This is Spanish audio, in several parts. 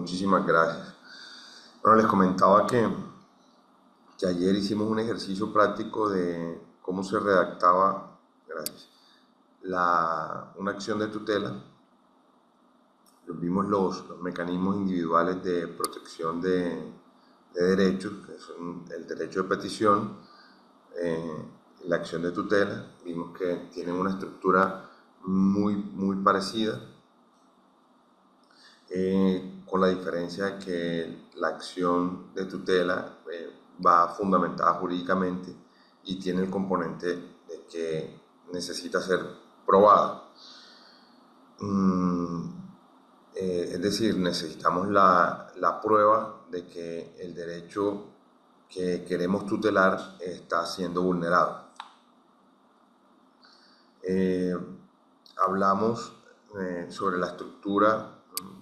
Muchísimas gracias. Bueno, les comentaba que ayer hicimos un ejercicio práctico de cómo se redactaba, gracias, una acción de tutela. Vimos los mecanismos individuales de protección de derechos, que son el derecho de petición, eh, la acción de tutela. Vimos que tienen una estructura muy parecida, con la diferencia de que la acción de tutela va fundamentada jurídicamente y tiene el componente de que necesita ser probada. Mm, es decir, necesitamos la prueba de que el derecho que queremos tutelar está siendo vulnerado. Eh, Hablamos sobre la estructura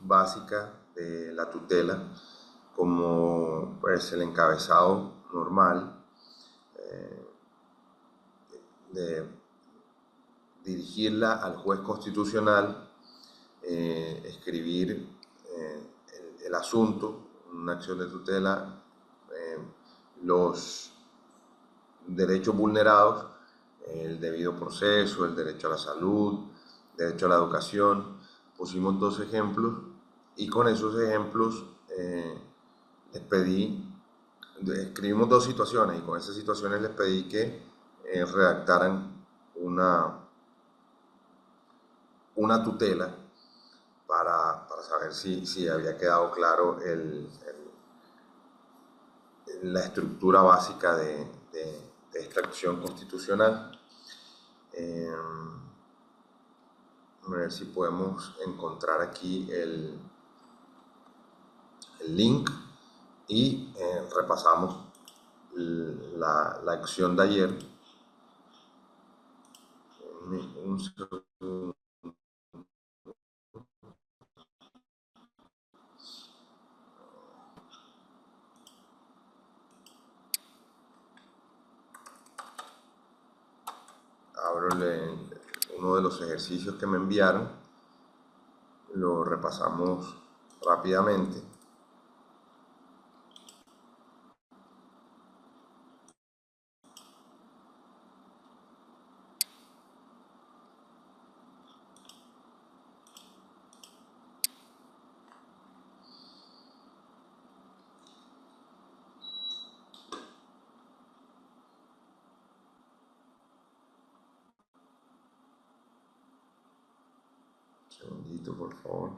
básica de la tutela, como pues el encabezado normal, de dirigirla al juez constitucional, escribir el asunto, una acción de tutela, eh, los derechos vulnerados, el debido proceso, el derecho a la salud, derecho a la educación. Pusimos dos ejemplos y con esos ejemplos les pedí, escribimos dos situaciones y con esas situaciones les pedí que redactaran una tutela para saber si había quedado claro la estructura básica de esta acción constitucional. A ver si podemos encontrar aquí el link y repasamos la acción de ayer. Un segundo. Abro uno de los ejercicios que me enviaron, lo repasamos rápidamente. Un segundito, por favor.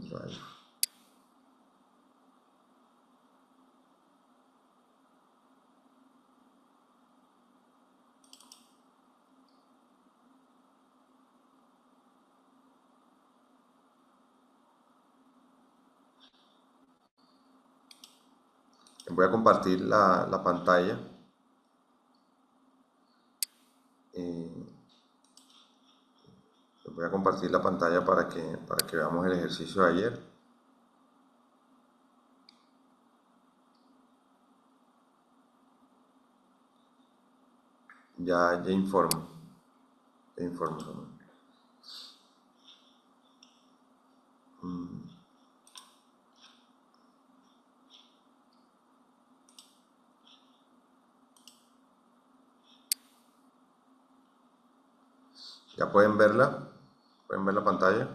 Drive. Voy a compartir la pantalla. Voy a compartir la pantalla para que veamos el ejercicio de ayer. Ya informo. Ya informo. Ya pueden verla. Pueden ver la pantalla.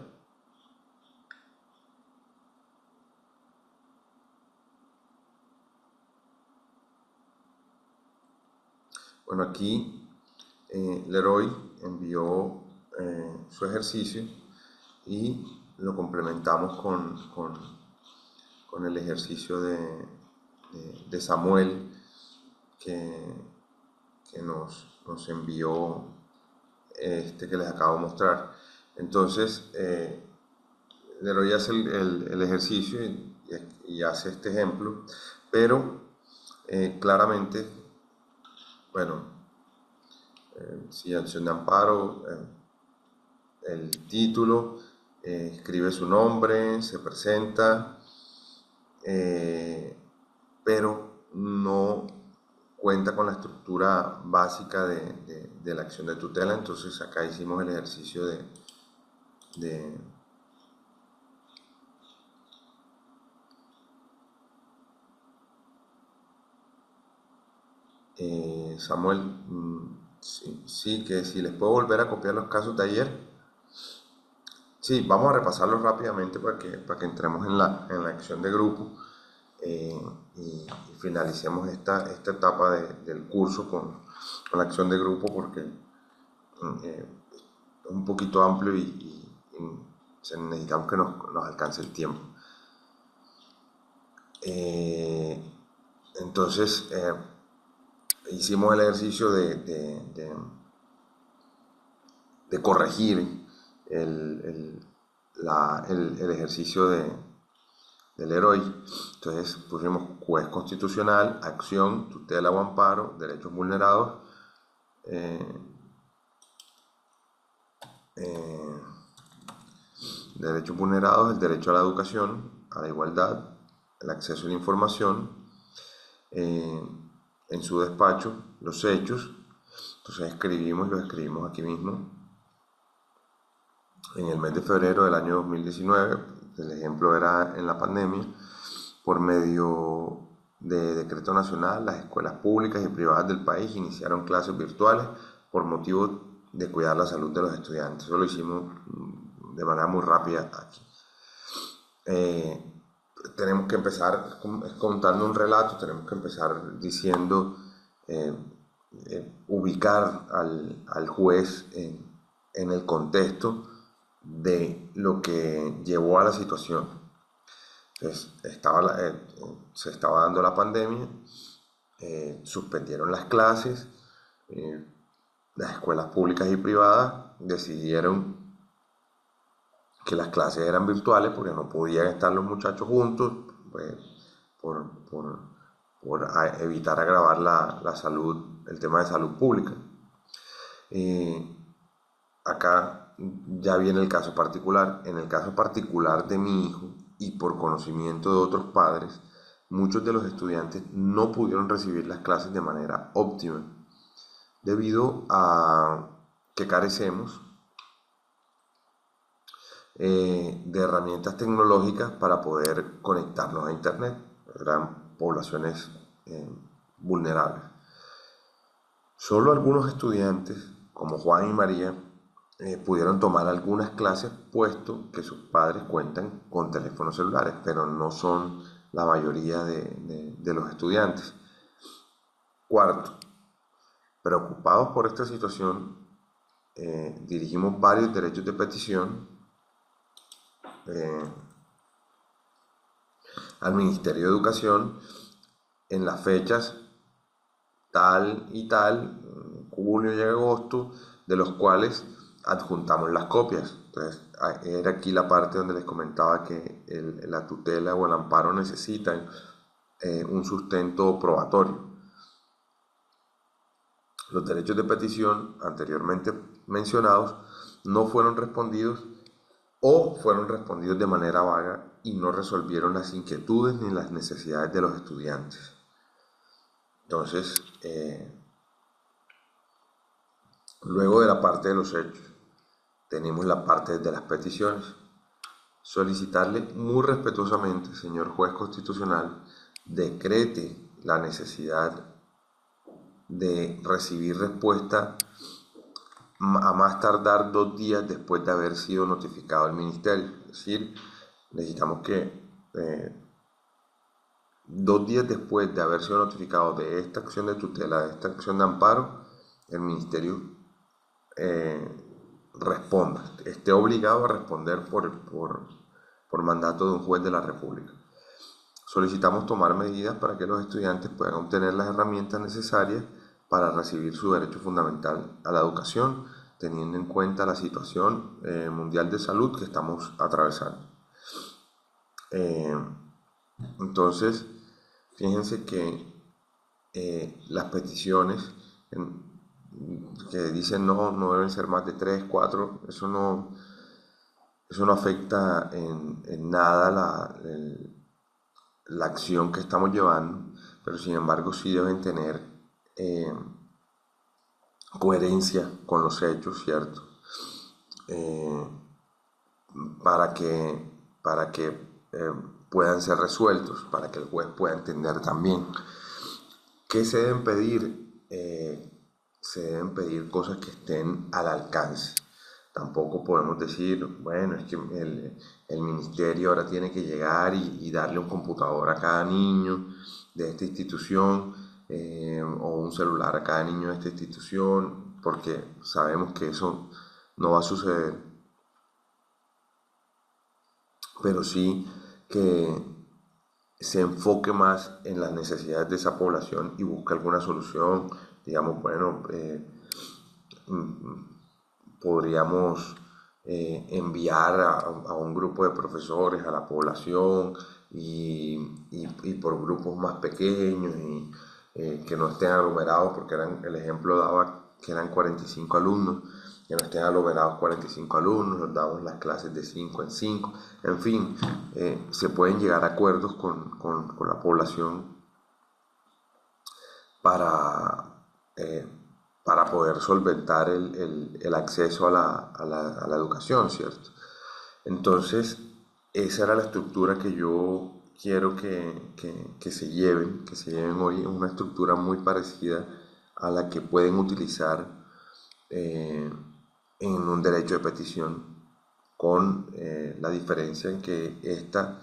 Bueno, aquí Leroy envió su ejercicio y lo complementamos con el ejercicio de Samuel que nos envió que les acabo de mostrar. Entonces, Leroy hace el ejercicio y hace este ejemplo, pero claramente, bueno, si acción de amparo, el título, escribe su nombre, se presenta, pero no cuenta con la estructura básica de la acción de tutela. Entonces acá hicimos el ejercicio de Samuel, sí, sí, que si les puedo volver a copiar los casos de ayer. Sí, vamos a repasarlos rápidamente para que entremos en la acción de grupo, eh, y finalicemos esta etapa del curso con la acción de grupo, porque es un poquito amplio y necesitamos que nos alcance el tiempo. Eh, entonces, hicimos el ejercicio de corregir el ejercicio del héroe. Entonces pusimos juez constitucional, acción, tutela o amparo, derechos vulnerados, eh, eh, derechos vulnerados, el derecho a la educación, a la igualdad, el acceso a la información, eh, en su despacho, los hechos. Entonces lo escribimos aquí mismo, en el mes de febrero del año 2019, el ejemplo era en la pandemia, por medio de decreto nacional, las escuelas públicas y privadas del país iniciaron clases virtuales por motivo de cuidar la salud de los estudiantes. Eso lo hicimos de manera muy rápida aquí. Tenemos que empezar contando un relato, tenemos que empezar diciendo, eh, ubicar al juez en el contexto de lo que llevó a la situación. Entonces, se estaba dando la pandemia, suspendieron las clases, eh, las escuelas públicas y privadas decidieron que las clases eran virtuales porque no podían estar los muchachos juntos, pues, por, por- por evitar agravar la salud, el tema de salud pública. Eh, Acá ya viene el caso particular. En el caso particular de mi hijo y por conocimiento de otros padres, muchos de los estudiantes no pudieron recibir las clases de manera óptima debido a que carecemos de herramientas tecnológicas para poder conectarnos a Internet. Eran poblaciones eh, vulnerables. Solo algunos estudiantes, como Juan y María, pudieron tomar algunas clases, puesto que sus padres cuentan con teléfonos celulares, pero no son la mayoría de los estudiantes. Cuarto, preocupados por esta situación, dirigimos varios derechos de petición eh, al Ministerio de Educación en las fechas tal y tal, junio y agosto, de los cuales adjuntamos las copias. Entonces, era aquí la parte donde les comentaba que la tutela o el amparo necesitan un sustento probatorio. Los derechos de petición anteriormente mencionados no fueron respondidos o fueron respondidos de manera vaga y no resolvieron las inquietudes ni las necesidades de los estudiantes. Entonces, luego de la parte de los hechos, tenemos la parte de las peticiones. Solicitarle muy respetuosamente, señor juez constitucional, decrete la necesidad de recibir respuesta a más tardar 2 días después de haber sido notificado al ministerio. Es decir, necesitamos que 2 días después de haber sido notificado de esta acción de tutela, de esta acción de amparo, el ministerio responda, esté obligado a responder por mandato de un juez de la República. Solicitamos tomar medidas para que los estudiantes puedan obtener las herramientas necesarias para recibir su derecho fundamental a la educación, teniendo en cuenta la situación mundial de salud que estamos atravesando. Entonces, fíjense que las peticiones que dicen no deben ser más de 3, 4, eso no afecta en nada la acción que estamos llevando, pero sin embargo sí deben tener eh, coherencia con los hechos, ¿cierto? Eh, para que, para que puedan ser resueltos, para que el juez pueda entender también. ¿Qué se deben pedir? Se deben pedir cosas que estén al alcance. Tampoco podemos decir, bueno, es que el ministerio ahora tiene que llegar y darle un computador a cada niño de esta institución o un celular a cada niño de esta institución, porque sabemos que eso no va a suceder, pero sí que se enfoque más en las necesidades de esa población y busque alguna solución. Digamos, bueno, podríamos enviar a un grupo de profesores a la población y por grupos más pequeños y que no estén aglomerados, porque el ejemplo daba que eran 45 alumnos, que no estén aglomerados 45 alumnos, nos damos las clases de 5 en 5, en fin, se pueden llegar a acuerdos con la población para, eh, para poder solventar el acceso a la educación, ¿cierto? Entonces, esa era la estructura que yo quiero que se lleven hoy, una estructura muy parecida a la que pueden utilizar eh, en un derecho de petición, con la diferencia en que esta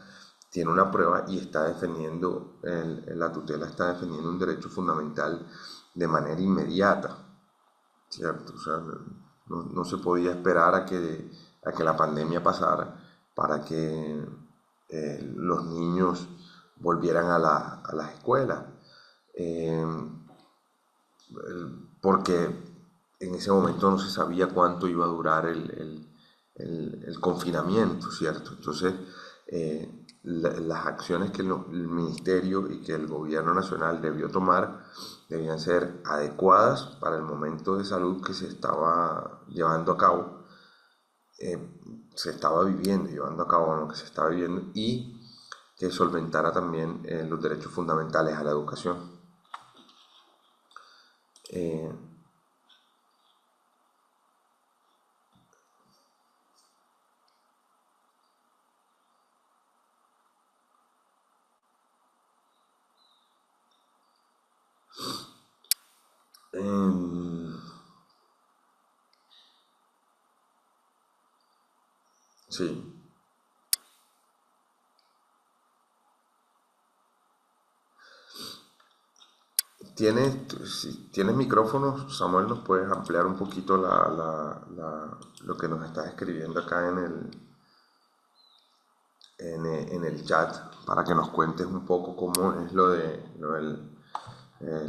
tiene una prueba y está defendiendo, la tutela está defendiendo un derecho fundamental de manera inmediata, ¿cierto? O sea, no se podía esperar a que la pandemia pasara para que los niños volvieran a las escuelas. Eh, Porque en ese momento no se sabía cuánto iba a durar el confinamiento, ¿cierto? Entonces, las acciones que el ministerio y que el gobierno nacional debió tomar debían ser adecuadas para el momento de salud que se estaba llevando a cabo, se estaba viviendo, llevando a cabo lo que se estaba viviendo, y que solventara también los derechos fundamentales a la educación. Eh, em, sí. Si tienes micrófonos, Samuel, nos puedes ampliar un poquito lo que nos estás escribiendo acá en el chat, para que nos cuentes un poco cómo es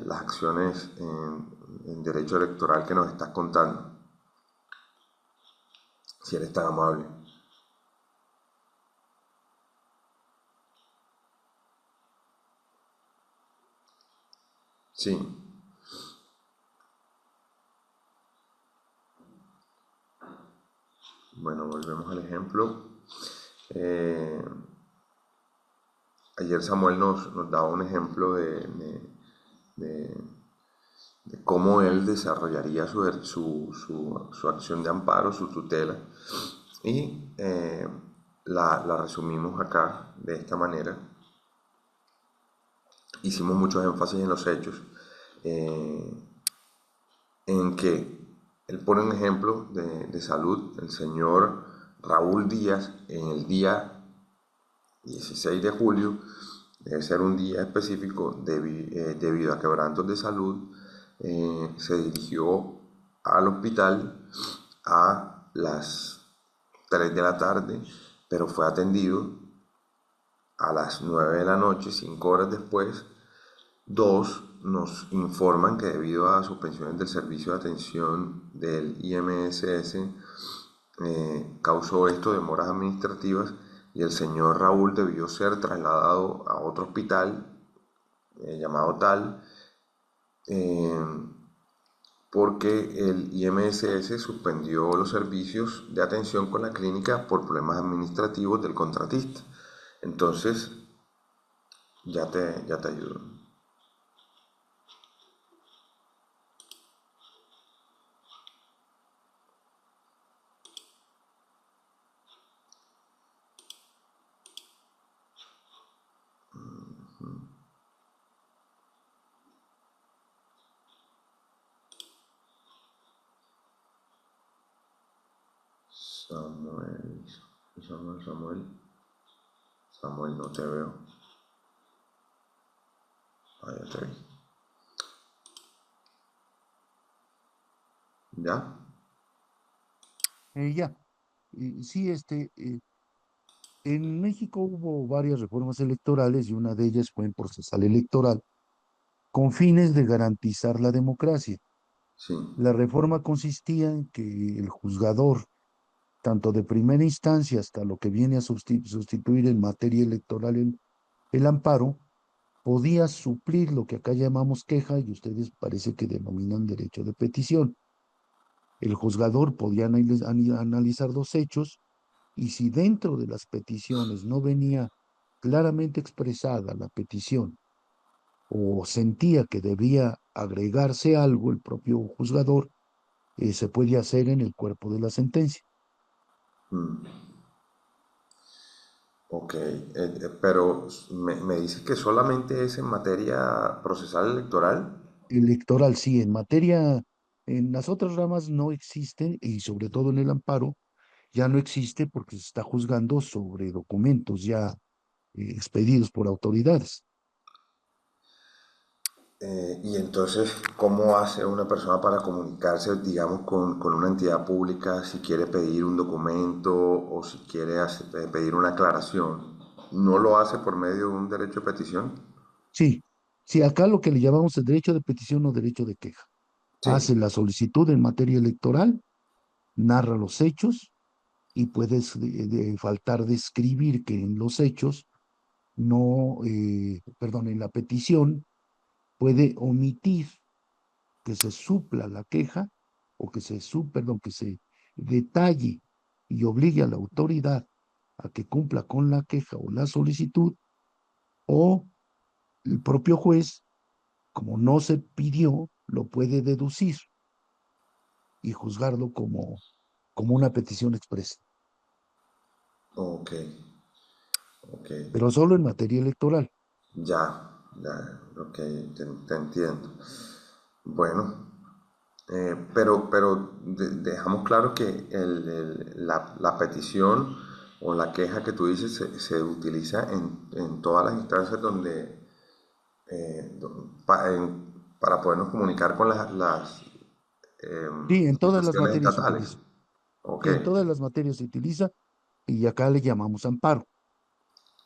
las acciones en derecho electoral que nos estás contando, si eres tan amable. Sí, bueno, volvemos al ejemplo. Eh, Ayer Samuel nos daba un ejemplo de- de cómo él desarrollaría su acción de amparo, su tutela, y la resumimos acá de esta manera. Hicimos muchos énfasis en los hechos, eh, en que él pone un ejemplo de salud. El señor Raúl Díaz, en el día 16 de julio, debe ser un día específico, debido a quebrantos de salud, se dirigió al hospital a las 3 de la tarde, pero fue atendido a las 9 de la noche, 5 horas después. Dos, nos informan que debido a suspensiones del servicio de atención del IMSS, causó esto demoras administrativas y el señor Raúl debió ser trasladado a otro hospital llamado tal, eh, porque el IMSS suspendió los servicios de atención con la clínica por problemas administrativos del contratista. Entonces, ya te ayudo. Samuel, Samuel, Samuel, no te veo. Ah, ya te vi. ¿Ya? Ya, sí, en México hubo varias reformas electorales y una de ellas fue en procesal electoral con fines de garantizar la democracia. Sí. La reforma consistía en que el juzgador, tanto de primera instancia hasta lo que viene a sustituir en materia electoral el amparo, podía suplir lo que acá llamamos queja y ustedes parece que denominan derecho de petición. El juzgador podía analizar los hechos y si dentro de las peticiones no venía claramente expresada la petición o sentía que debía agregarse algo, el propio juzgador se puede hacer en el cuerpo de la sentencia. Mm, ok, pero me dices que solamente es en materia procesal electoral. Electoral, sí, en materia, en las otras ramas no existe y sobre todo en el amparo ya no existe porque se está juzgando sobre documentos ya expedidos por autoridades. Y entonces, ¿cómo hace una persona para comunicarse, digamos, con una entidad pública si quiere pedir un documento o si quiere pedir una aclaración? ¿No lo hace por medio de un derecho de petición? Sí, sí, acá lo que le llamamos el derecho de petición o derecho de queja. Sí. Hace la solicitud en materia electoral, narra los hechos y puedes faltar describir que en los hechos no, perdón, en la petición puede omitir que se supla la queja o perdón, que se detalle y obligue a la autoridad a que cumpla con la queja o la solicitud o el propio juez, como no se pidió, lo puede deducir y juzgarlo como una petición expresa, Ok, ok. pero solo en materia electoral. Ya, ya, ok, te entiendo. Bueno, pero dejamos claro que la petición o la queja que tú dices se utiliza en todas las instancias donde, para podernos comunicar con las Sí, en todas las instituciones materias se estatales. utiliza. Ok, Sí, en todas las materias se utiliza y acá le llamamos amparo.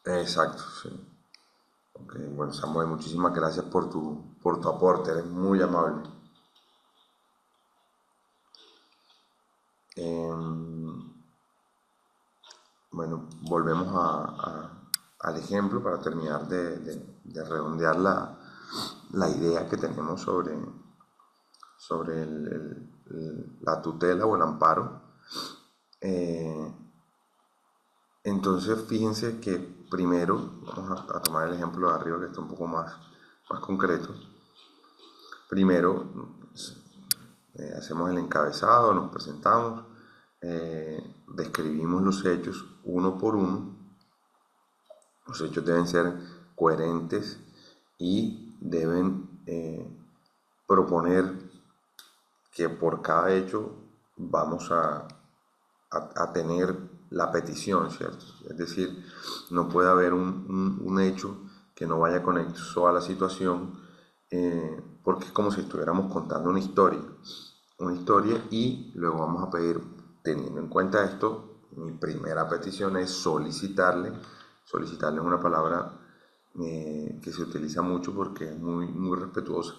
exacto, sí. Ok, bueno, Samuel, muchísimas gracias por tu aporte, eres muy amable. Em, Bueno, volvemos al ejemplo para terminar de redondear la idea que tenemos sobre la tutela o el amparo. Eh, entonces, fíjense que primero, vamos a tomar el ejemplo de arriba que está un poco más concreto. Primero, hacemos el encabezado, nos presentamos, describimos los hechos uno por uno. Los hechos deben ser coherentes y deben proponer que por cada hecho vamos a tener la petición, ¿cierto? Es decir, no puede haber un hecho que no vaya conexo a la situación, porque es como si estuviéramos contando una historia y luego vamos a pedir, teniendo en cuenta esto, mi primera petición es solicitarle es una palabra que se utiliza mucho porque es muy respetuosa.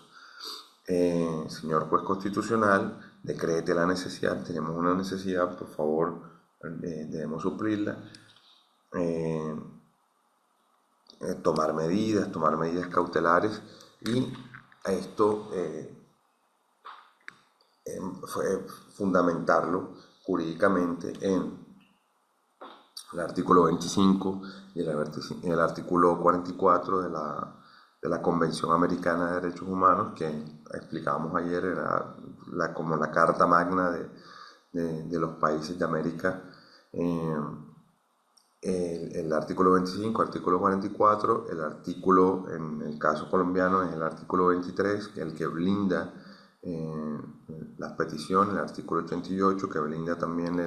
Señor juez constitucional, decrete la necesidad, tenemos una necesidad, por favor, debemos suplirla, eh, tomar medidas cautelares y esto fue fundamentarlo jurídicamente en el artículo 25 y el artículo 44 de la Convención Americana de Derechos Humanos, que explicábamos ayer, era como la carta magna de los países de América. Eh, el artículo 25, artículo 44, el artículo, en el caso colombiano, es el artículo 23, el que blinda las peticiones, el artículo 88, que blinda también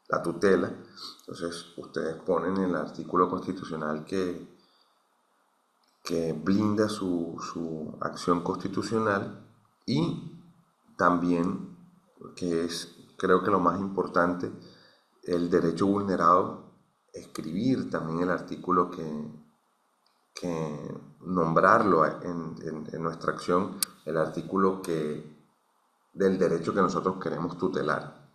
la tutela. Entonces ustedes ponen el artículo constitucional que blinda su acción constitucional y también, que es creo que lo más importante, el derecho vulnerado, escribir también el artículo que nombrarlo en nuestra acción, el artículo del derecho que nosotros queremos tutelar.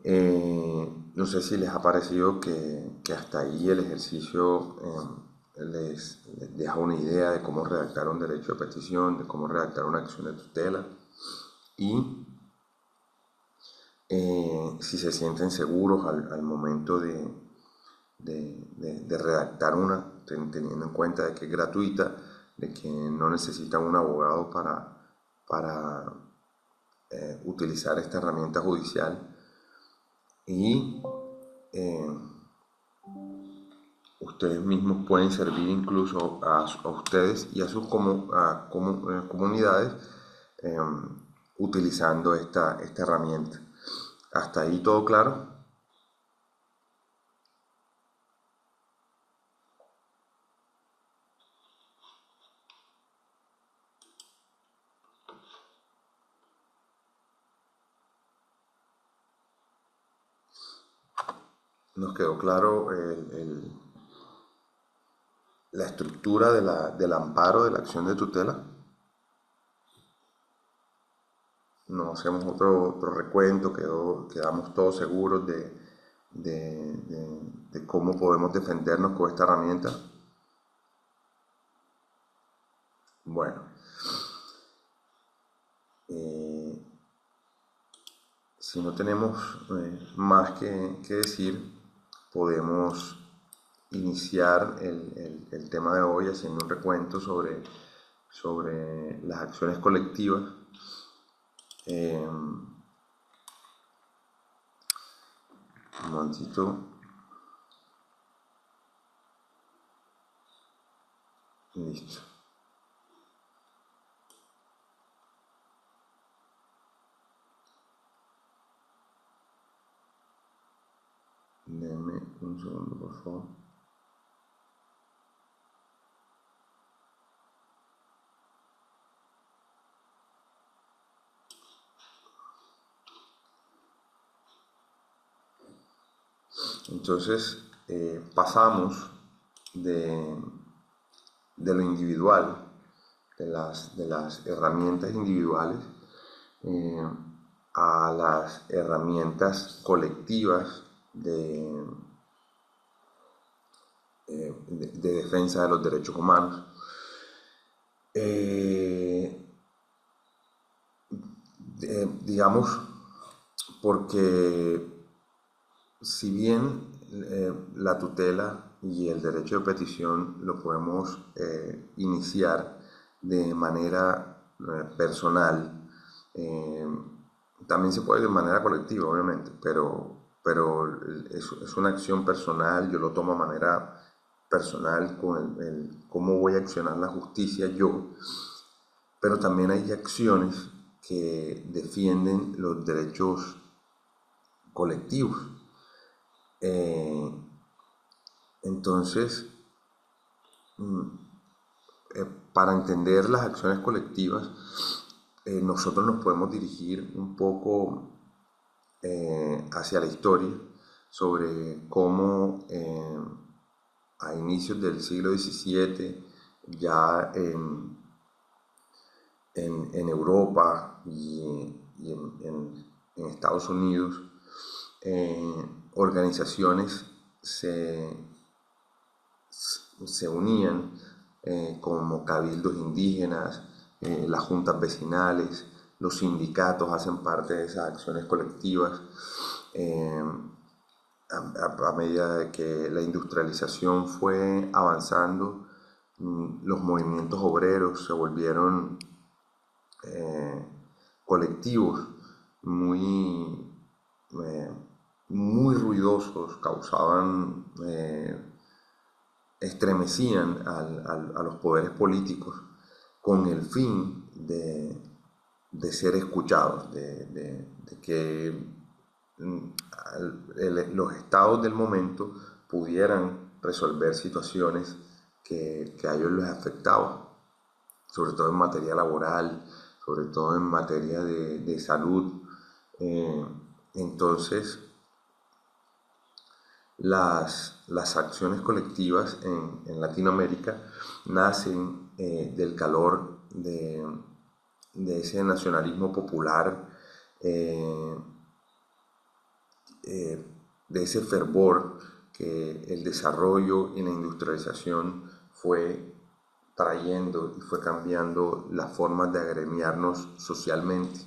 No sé si les ha parecido que hasta ahí el ejercicio les deja una idea de cómo redactar un derecho de petición, de cómo redactar una acción de tutela y si se sienten seguros al momento de redactar una, teniendo en cuenta de que es gratuita, de que no necesitan un abogado para utilizar esta herramienta judicial y ustedes mismos pueden servir incluso a ustedes y a sus comunidades eh, utilizando esta herramienta. ¿Hasta ahí todo claro? Nos quedó claro la estructura del amparo de la acción de tutela. No hacemos otro recuento, quedamos todos seguros de cómo podemos defendernos con esta herramienta. Bueno, si no tenemos más que decir, podemos iniciar el tema de hoy haciendo un recuento sobre las acciones colectivas. Un momentito. Listo. Denme un segundo, por favor. Entonces, pasamos de, de lo individual, de las herramientas individuales, eh, a las herramientas colectivas de defensa de los derechos humanos. Digamos, porque si bien la tutela y el derecho de petición lo podemos iniciar de manera personal, eh, también se puede de manera colectiva, obviamente, pero es una acción personal, yo lo tomo de manera personal con cómo voy a accionar la justicia yo, pero también hay acciones que defienden los derechos colectivos. Eh, entonces, para entender las acciones colectivas, nosotros nos podemos dirigir un poco hacia la historia sobre cómo a inicios del siglo XVII, ya en Europa y en Estados Unidos, organizaciones se unían como cabildos indígenas, las juntas vecinales, los sindicatos hacen parte de esas acciones colectivas. Eh, a medida de que la industrialización fue avanzando, los movimientos obreros se volvieron colectivos muy, eh, muy ruidosos, estremecían a los poderes políticos con el fin de ser escuchados, de que los estados del momento pudieran resolver situaciones que a ellos les afectaban, sobre todo en materia laboral, sobre todo en materia de salud. Eh, entonces, las acciones colectivas en Latinoamérica nacen del calor de ese nacionalismo popular, eh, de ese fervor que el desarrollo y la industrialización fue trayendo y fue cambiando las formas de agremiarnos socialmente.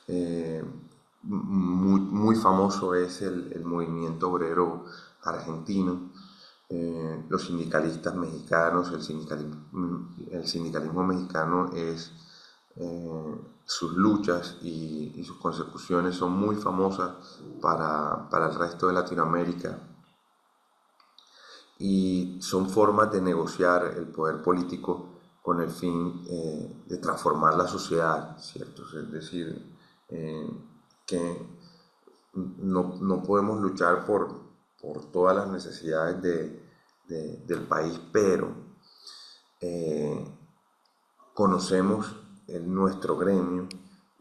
Eh, muy famoso es el movimiento obrero argentino, los sindicalistas mexicanos, el sindicalismo mexicano es, sus luchas y sus consecuciones son muy famosas para el resto de Latinoamérica y son formas de negociar el poder político con el fin de transformar la sociedad, ¿cierto? Es decir, eh, que no podemos luchar por todas las necesidades del país, pero eh, conocemos nuestro gremio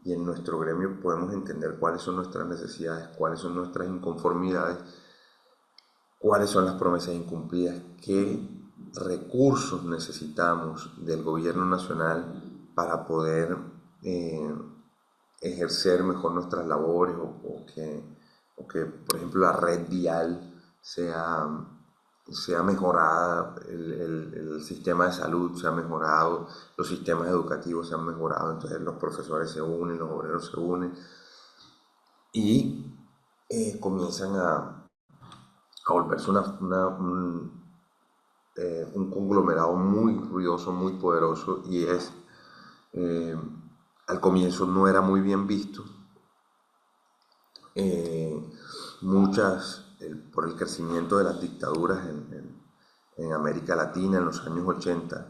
y en nuestro gremio podemos entender cuáles son nuestras necesidades, cuáles son nuestras inconformidades, cuáles son las promesas incumplidas, qué recursos necesitamos del gobierno nacional para poder eh, ejercer mejor nuestras labores o que, por ejemplo, la red vial sea mejorada, el sistema de salud se ha mejorado, los sistemas educativos se han mejorado, entonces los profesores se unen, los obreros se unen y comienzan a volverse un conglomerado muy ruidoso, muy poderoso y eh, al comienzo no era muy bien visto. Eh, por el crecimiento de las dictaduras en América Latina en los años 80,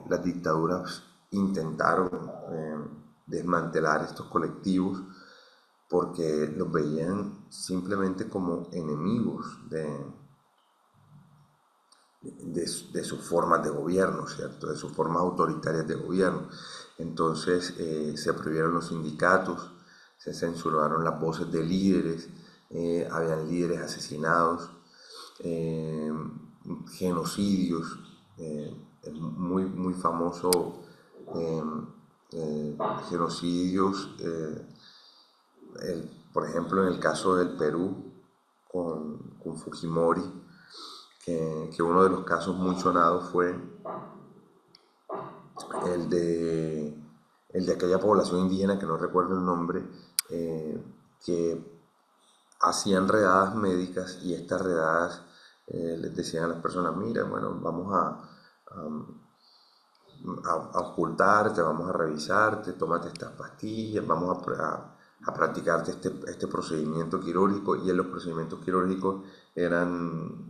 las dictaduras intentaron desmantelar estos colectivos porque los veían simplemente como enemigos de sus formas de gobierno, ¿cierto? De sus formas autoritarias de gobierno. Entonces se prohibieron los sindicatos, se censuraron las voces de líderes, habían líderes asesinados, eh, genocidios, es muy famoso, eh, genocidios, por ejemplo en el caso del Perú con Fujimori, que uno de los casos muy sonados fue el de, el de aquella población indígena que no recuerdo el nombre, que hacían redadas médicas y estas redadas les decían a las personas, mira, bueno, vamos a ocultarte, vamos a revisarte, tómate estas pastillas, vamos a practicarte este procedimiento quirúrgico y en los procedimientos quirúrgicos eran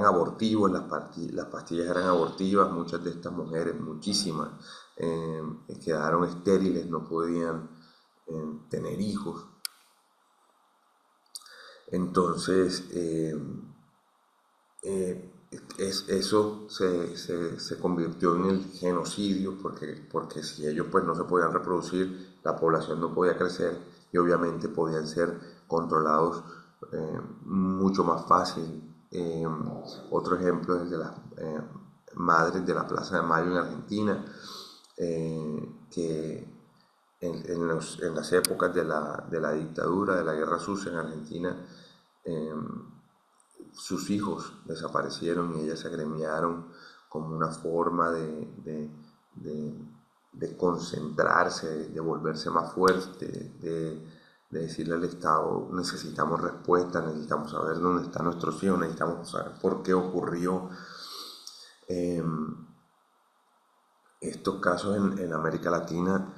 abortivos, las pastillas eran abortivas, muchas de estas mujeres, muchísimas, quedaron estériles, no podían tener hijos. Entonces, eso se convirtió en el genocidio porque si ellos pues no se podían reproducir, la población no podía crecer y obviamente podían ser controlados mucho más fácil. Otro ejemplo es el de las madres de la Plaza de Mayo en Argentina, que en las épocas de la dictadura, de la guerra sucia en Argentina, eh, sus hijos desaparecieron y ellas se agremiaron como una forma de concentrarse, de volverse más fuerte, de decirle al Estado, necesitamos respuesta, necesitamos saber dónde están nuestros hijos, necesitamos saber por qué ocurrió. Eh, Estos casos en América Latina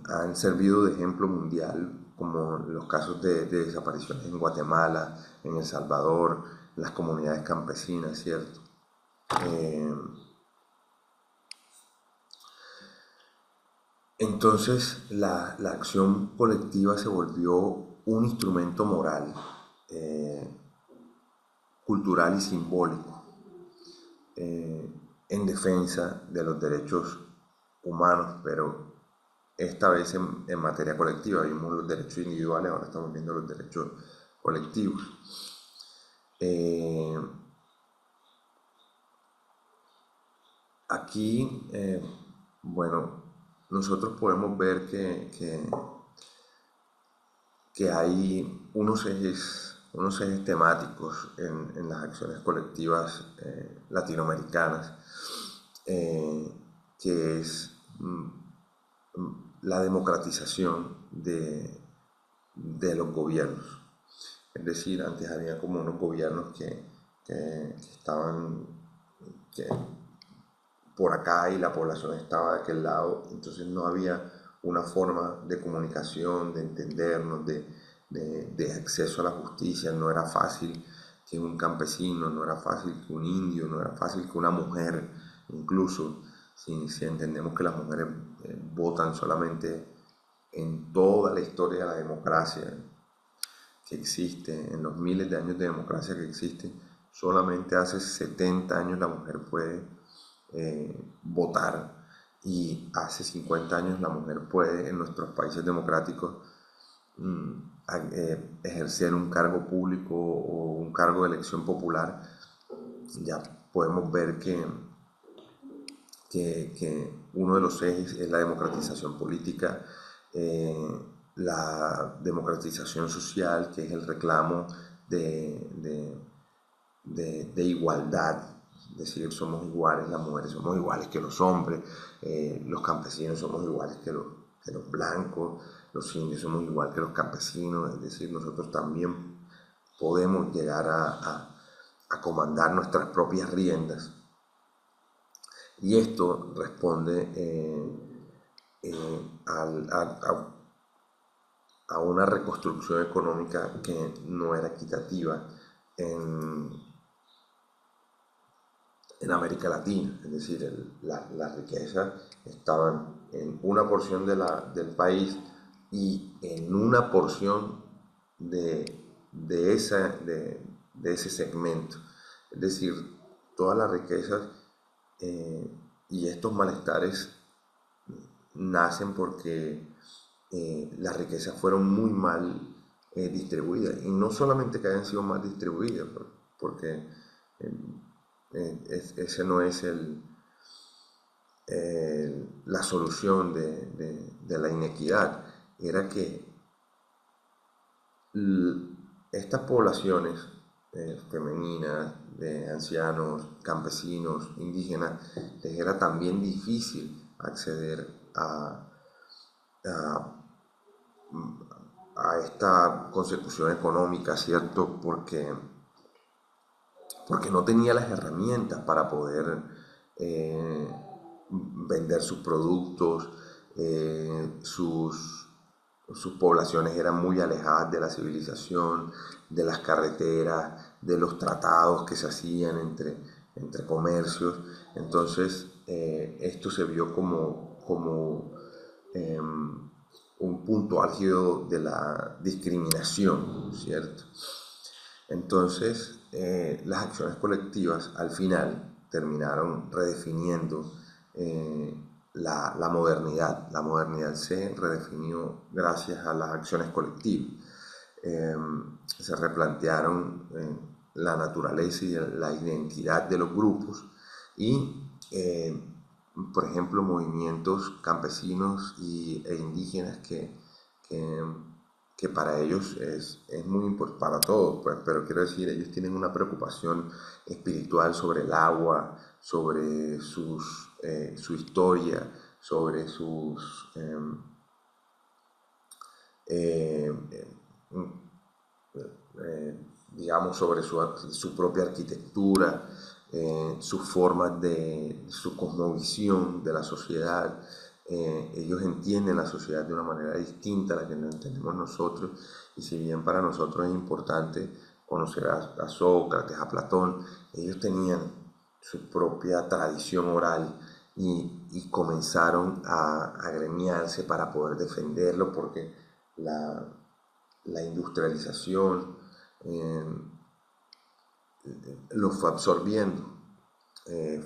han servido de ejemplo mundial, como los casos de desapariciones en Guatemala, en El Salvador, en las comunidades campesinas, ¿cierto? Eh, Entonces la acción colectiva se volvió un instrumento moral, eh, cultural y simbólico eh, en defensa de los derechos humanos, pero esta vez en materia colectiva. Vimos los derechos individuales, ahora estamos viendo los derechos colectivos. Eh, Aquí, bueno, nosotros podemos ver que hay unos ejes temáticos en las acciones colectivas latinoamericanas, eh, que es la democratización de los gobiernos. Es decir, antes había como unos gobiernos que estaban que por acá y la población estaba de aquel lado, entonces no había una forma de comunicación, de entendernos, de acceso a la justicia, no era fácil que un campesino, no era fácil que un indio, no era fácil que una mujer, incluso si entendemos que las mujeres votan solamente en toda la historia de la democracia que existe, en los miles de años de democracia que existe, solamente hace 70 años la mujer puede votar y hace 50 años la mujer puede en nuestros países democráticos mm, ejercer un cargo público o un cargo de elección popular. Ya podemos ver que uno de los ejes es la democratización política, la democratización social, que es el reclamo de, de, de igualdad, es decir, somos iguales, las mujeres somos iguales que los hombres, los campesinos somos iguales que los blancos, los indios somos iguales que los campesinos, es decir, nosotros también podemos llegar a comandar nuestras propias riendas. Y esto responde a una reconstrucción económica que no era equitativa en, en América Latina, es decir, las riquezas estaban en una porción del país y en una porción de, esa, de ese segmento. Es decir, todas las riquezas eh, y estos malestares nacen porque las riquezas fueron muy mal distribuidas. Y no solamente que hayan sido mal distribuidas, porque ese no es la solución de la inequidad. Era que estas poblaciones femeninas, de ancianos, campesinos, indígenas, les era también difícil acceder a, a esta consecución económica, ¿cierto? Porque no tenía las herramientas para poder eh, vender sus productos, sus poblaciones eran muy alejadas de la civilización, de las carreteras, de los tratados que se hacían entre comercios. Entonces, esto se vio como un punto álgido de la discriminación, ¿cierto? Entonces, las acciones colectivas al final terminaron redefiniendo la modernidad. La modernidad se redefinió gracias a las acciones colectivas. Eh, Se replantearon la naturaleza y la identidad de los grupos y, por ejemplo, movimientos campesinos e indígenas que que para ellos es muy importante, para todos, pues, pero quiero decir, ellos tienen una preocupación espiritual sobre el agua, sobre su historia, sobre eh, digamos, sobre su propia arquitectura, sus formas su cosmovisión de la sociedad. Ellos entienden la sociedad de una manera distinta a la que la entendemos nosotros, y si bien para nosotros es importante conocer a Sócrates, a Platón, ellos tenían su propia tradición oral y comenzaron a agremiarse para poder defenderlo porque la, la industrialización eh, lo fue absorbiendo,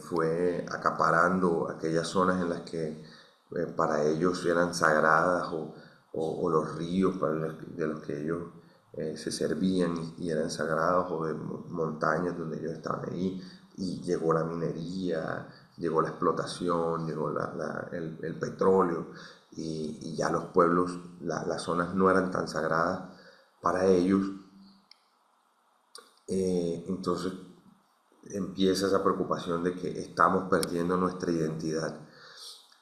fue acaparando aquellas zonas en las que para ellos eran sagradas o los ríos de los que ellos se servían y eran sagrados o de montañas donde ellos estaban ahí y llegó la minería, llegó la explotación, llegó el petróleo y ya los pueblos, las zonas no eran tan sagradas para ellos. Entonces empieza esa preocupación de que estamos perdiendo nuestra identidad.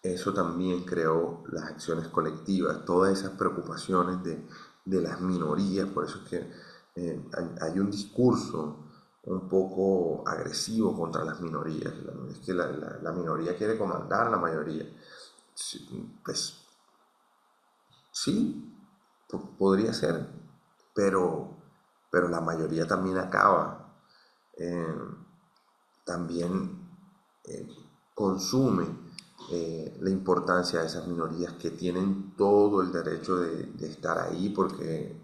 Eso también creó las acciones colectivas, todas esas preocupaciones de las minorías, por eso es que hay un discurso un poco agresivo contra las minorías, es que la minoría quiere comandar a la mayoría. Pues sí, podría ser, pero, pero la mayoría también acaba, eh, también eh, consume la importancia de esas minorías que tienen todo el derecho de estar ahí porque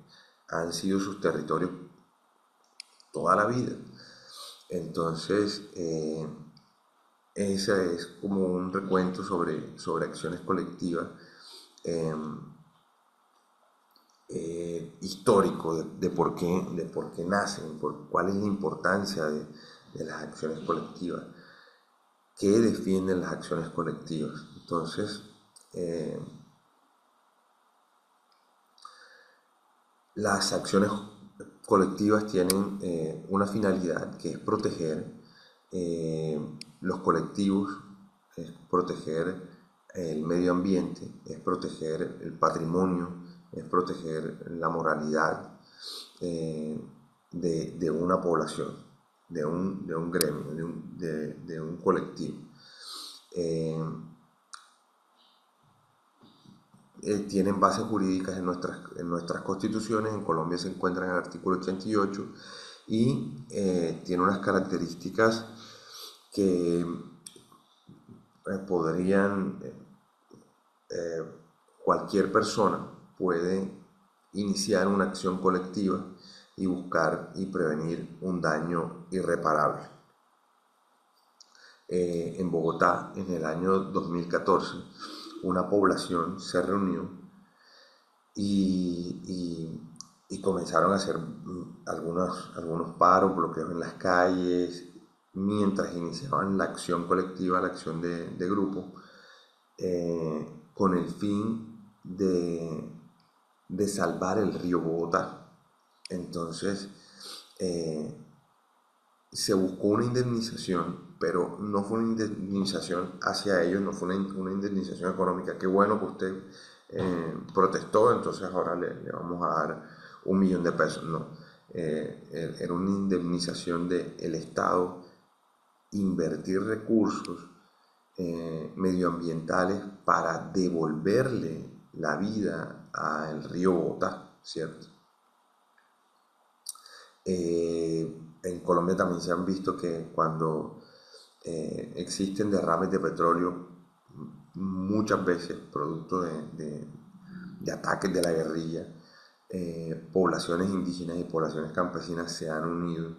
han sido sus territorios toda la vida. Entonces, ese es como un recuento sobre acciones colectivas eh, histórico de por qué nacen, cuál es la importancia de las acciones colectivas, qué defienden las acciones colectivas. Entonces, eh, las acciones colectivas tienen una finalidad que es proteger los colectivos, es proteger el medio ambiente, es proteger el patrimonio, es proteger la moralidad eh, de una población, de un gremio, de un colectivo. Eh, Tienen bases jurídicas en nuestras constituciones. En Colombia se encuentra en el artículo 88 y tiene unas características que podrían, cualquier persona puede iniciar una acción colectiva y buscar y prevenir un daño irreparable. En Bogotá, en el año 2014, una población se reunió y comenzaron a hacer algunos paros, bloqueos en las calles, mientras iniciaban la acción colectiva, la acción de grupo, con el fin de salvar el río Bogotá. Entonces, eh, se buscó una indemnización, pero no fue una indemnización hacia ellos, no fue una indemnización económica. Qué bueno que usted protestó, entonces ahora le vamos a dar 1 millón de pesos. No, era una indemnización del Estado invertir recursos medioambientales para devolverle la vida al río Bogotá, ¿cierto? En Colombia también se han visto que cuando existen derrames de petróleo, muchas veces producto de ataques de la guerrilla, poblaciones indígenas y poblaciones campesinas se han unido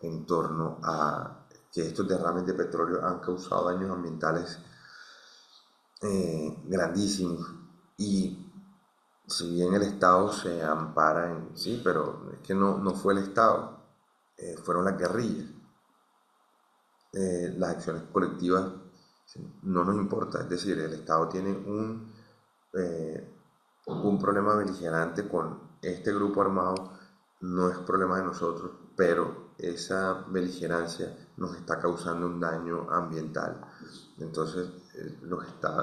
en torno a que estos derrames de petróleo han causado daños ambientales grandísimos y si bien el Estado se ampara en sí, pero es que no fue el Estado, fueron las guerrillas. Las acciones colectivas no nos importa, es decir, el Estado tiene un problema beligerante con este grupo armado, no es problema de nosotros, pero esa beligerancia nos está causando un daño ambiental. Entonces,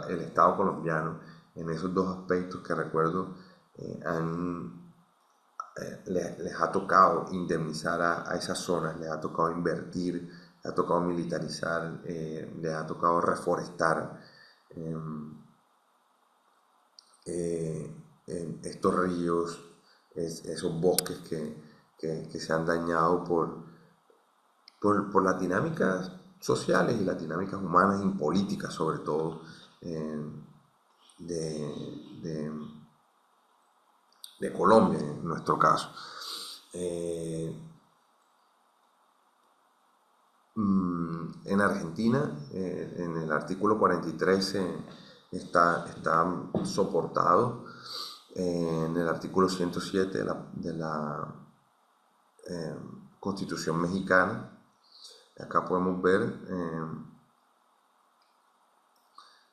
el Estado colombiano, en esos dos aspectos que recuerdo, les ha tocado indemnizar a esas zonas, les ha tocado invertir, les ha tocado militarizar, les ha tocado reforestar eh, estos ríos, esos bosques que se han dañado por las dinámicas sociales y las dinámicas humanas y políticas, sobre todo, de, de, de Colombia, en nuestro caso. Eh, en Argentina, en el artículo 43 está soportado en el artículo 107 de la eh, Constitución mexicana. Acá podemos ver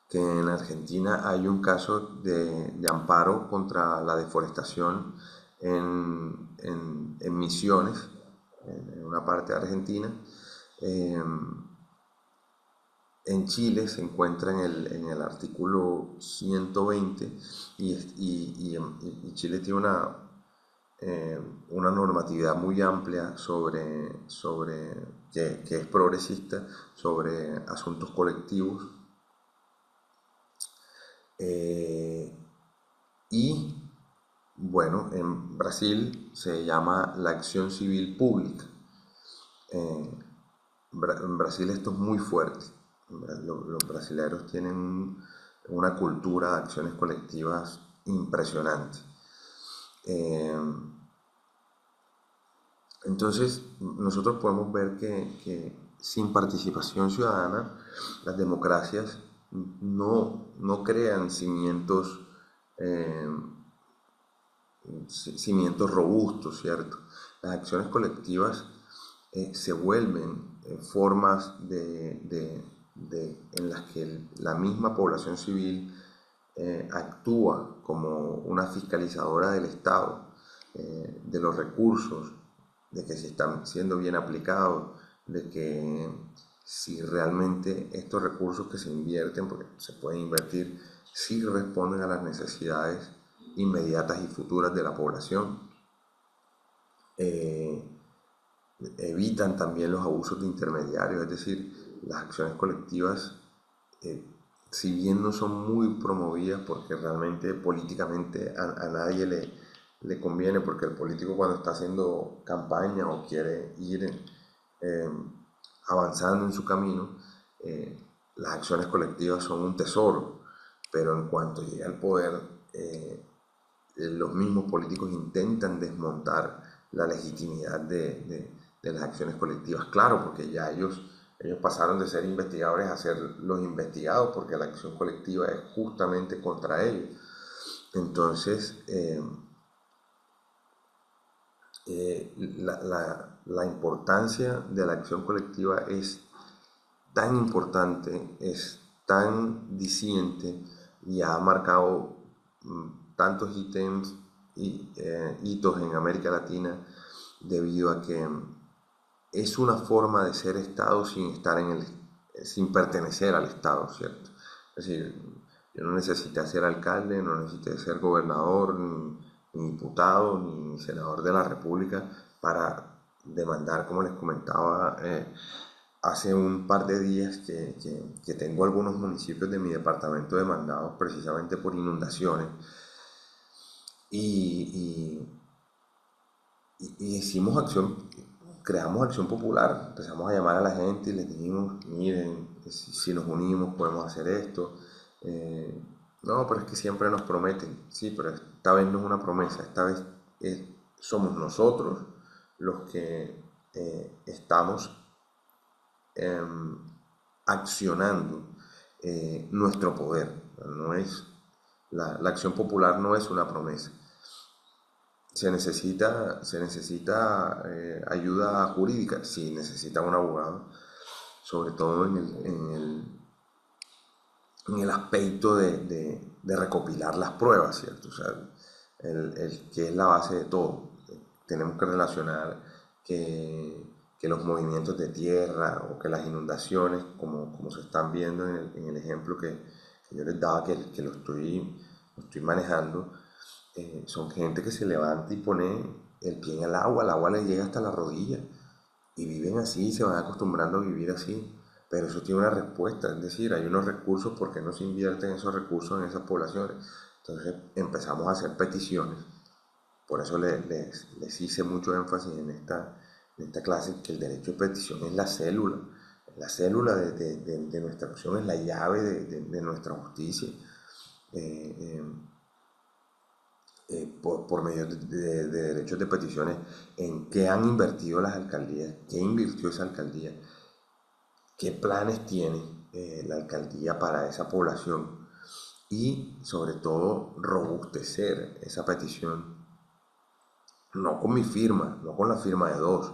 que en Argentina hay un caso de amparo contra la deforestación en Misiones, en una parte de Argentina. Eh, en Chile se encuentra en el artículo 120 y Chile tiene una normatividad muy amplia que es progresista sobre asuntos colectivos. Y bueno, en Brasil se llama la acción civil pública. En Brasil esto es muy fuerte. Los brasileños tienen una cultura de acciones colectivas impresionante. Eh, entonces, nosotros podemos ver que sin participación ciudadana, las democracias no crean eh, cimientos robustos, ¿cierto? Las acciones colectivas se vuelven formas en las que la misma población civil actúa como una fiscalizadora del Estado, de los recursos, de que se están siendo bien aplicados, de que si realmente estos recursos que se invierten, porque se pueden invertir, si responden a las necesidades inmediatas y futuras de la población. Evitan también los abusos de intermediarios, es decir, las acciones colectivas, eh, si bien no son muy promovidas porque realmente políticamente a nadie le conviene, porque el político cuando está haciendo campaña o quiere ir eh, avanzando en su camino, eh, las acciones colectivas son un tesoro, pero en cuanto llega al poder, los mismos políticos intentan desmontar la legitimidad de las acciones colectivas. Claro, porque ya ellos pasaron de ser investigadores a ser los investigados, porque la acción colectiva es justamente contra ellos. Entonces, la importancia de la acción colectiva es tan importante, es tan diciente y ha marcado tantos hitos en América Latina debido a que es una forma de ser Estado sin pertenecer al Estado, ¿cierto? Es decir, yo no necesité ser alcalde, no necesité ser gobernador, ni diputado, ni senador de la República para demandar, como les comentaba hace un par de días, que tengo algunos municipios de mi departamento demandados precisamente por inundaciones. Y, hicimos creamos acción popular, empezamos a llamar a la gente y les dijimos, miren, si nos unimos podemos hacer esto. No, pero es que siempre nos prometen, sí, pero esta vez no es una promesa, esta vez somos nosotros los que estamos eh, accionando nuestro poder. No es, la acción popular no es una promesa. Se necesita ayuda jurídica, sí, necesita un abogado, sobre todo en el aspecto de recopilar las pruebas, ¿cierto? O sea, que es la base de todo. Tenemos que relacionar que los movimientos de tierra o que las inundaciones, como se están viendo en el ejemplo que yo les daba, que lo estoy manejando, son gente que se levanta y pone el pie en el agua les llega hasta la rodilla y viven así, se van acostumbrando a vivir así, pero eso tiene una respuesta, es decir, hay unos recursos, ¿por qué no se invierten esos recursos en esas poblaciones? Entonces empezamos a hacer peticiones, por eso les hice mucho énfasis en esta clase, que el derecho de petición es la célula, la célula de nuestra acción, es la llave de nuestra justicia. Eh, eh, por medio de derechos de peticiones, en qué han invertido las alcaldías, qué invirtió esa alcaldía, qué planes tiene la alcaldía para esa población y sobre todo robustecer esa petición, no con mi firma, no con la firma de dos.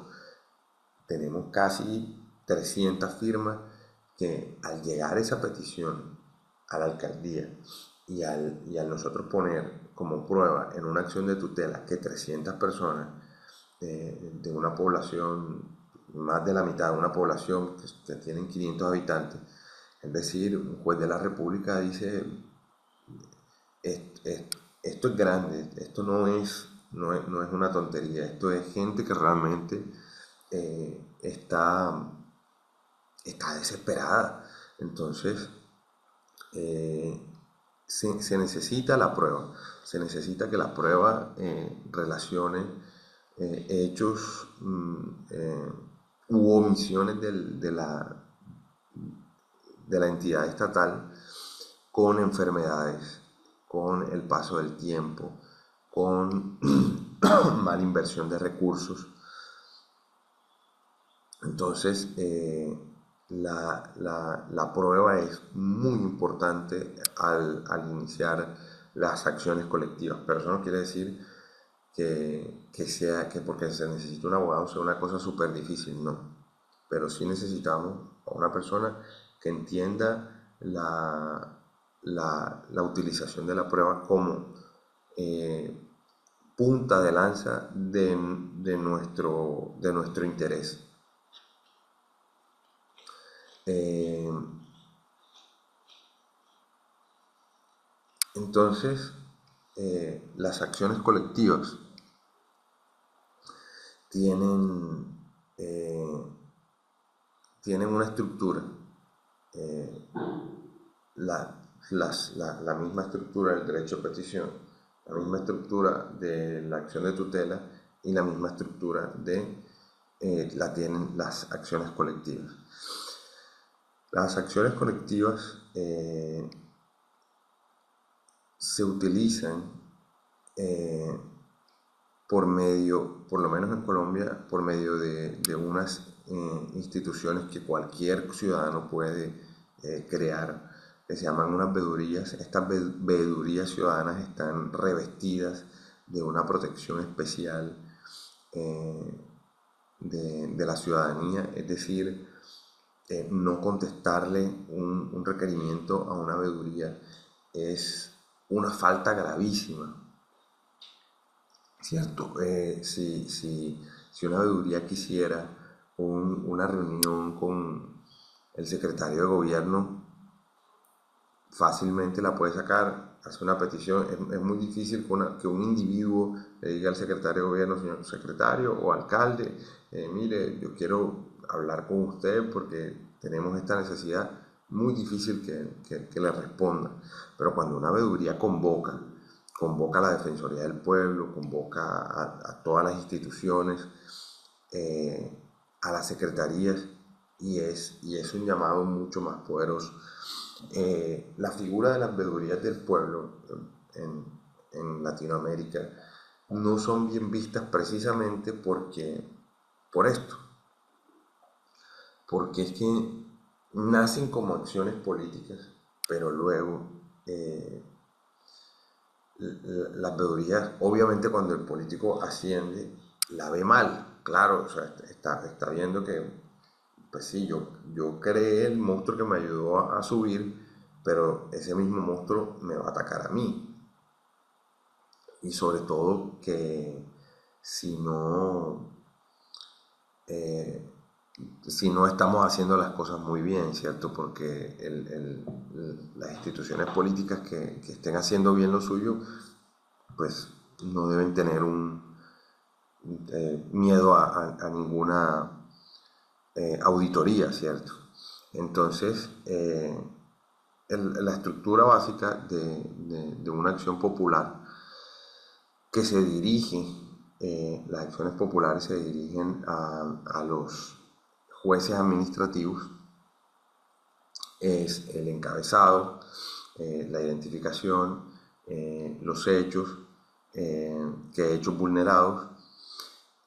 Tenemos casi 300 firmas que al llegar esa petición a la alcaldía y al nosotros poner como prueba en una acción de tutela que 300 personas de una población, más de la mitad de una población que tienen 500 habitantes, es decir, un juez de la República dice, esto es grande, esto no es una tontería, esto es gente que realmente está desesperada. Entonces, eh, se necesita la prueba, se necesita que la prueba relacione hechos u omisiones de la entidad estatal con enfermedades, con el paso del tiempo, con mala inversión de recursos. Entonces, la prueba es muy importante al iniciar las acciones colectivas, pero eso no quiere decir que porque se necesita un abogado sea una cosa súper difícil, no. Pero sí necesitamos a una persona que entienda la utilización de la prueba como eh, punta de lanza de nuestro interés. Eh, entonces, las acciones colectivas tienen, eh, tienen una estructura, eh, la misma estructura del derecho de petición, la misma estructura de la acción de tutela y la misma estructura la tienen las acciones colectivas. Las acciones colectivas se utilizan eh, por lo menos en Colombia, por medio de unas instituciones que cualquier ciudadano puede crear, que se llaman unas veedurías. Estas veedurías ciudadanas están revestidas de una protección especial eh, de la ciudadanía, es decir, no contestarle un requerimiento a una veeduría es una falta gravísima, ¿cierto? Si una veeduría quisiera una reunión con el secretario de gobierno, fácilmente la puede sacar, hace una petición. Es muy difícil que un individuo le diga al secretario de gobierno, señor secretario o alcalde, mire, yo quiero hablar con usted porque tenemos esta necesidad. Muy difícil que le responda. Pero cuando una veeduría convoca a la Defensoría del Pueblo, convoca a todas las instituciones, a las secretarías, y es un llamado mucho más poderoso. La figura de las veedurías del pueblo en Latinoamérica no son bien vistas precisamente por esto, porque es que nacen como acciones políticas, pero luego las veedurías, obviamente cuando el político asciende, la ve mal, claro, o sea, está viendo que, pues sí, yo creé el monstruo que me ayudó a subir, pero ese mismo monstruo me va a atacar a mí. Y sobre todo que si no, eh, si no estamos haciendo las cosas muy bien, ¿cierto? Porque las instituciones políticas que estén haciendo bien lo suyo, pues no deben tener miedo a ninguna auditoría, ¿cierto? Entonces, la estructura básica de una acción popular que se dirige, las acciones populares se dirigen a los jueces administrativos, es el encabezado, la identificación, los hechos, qué hechos vulnerados,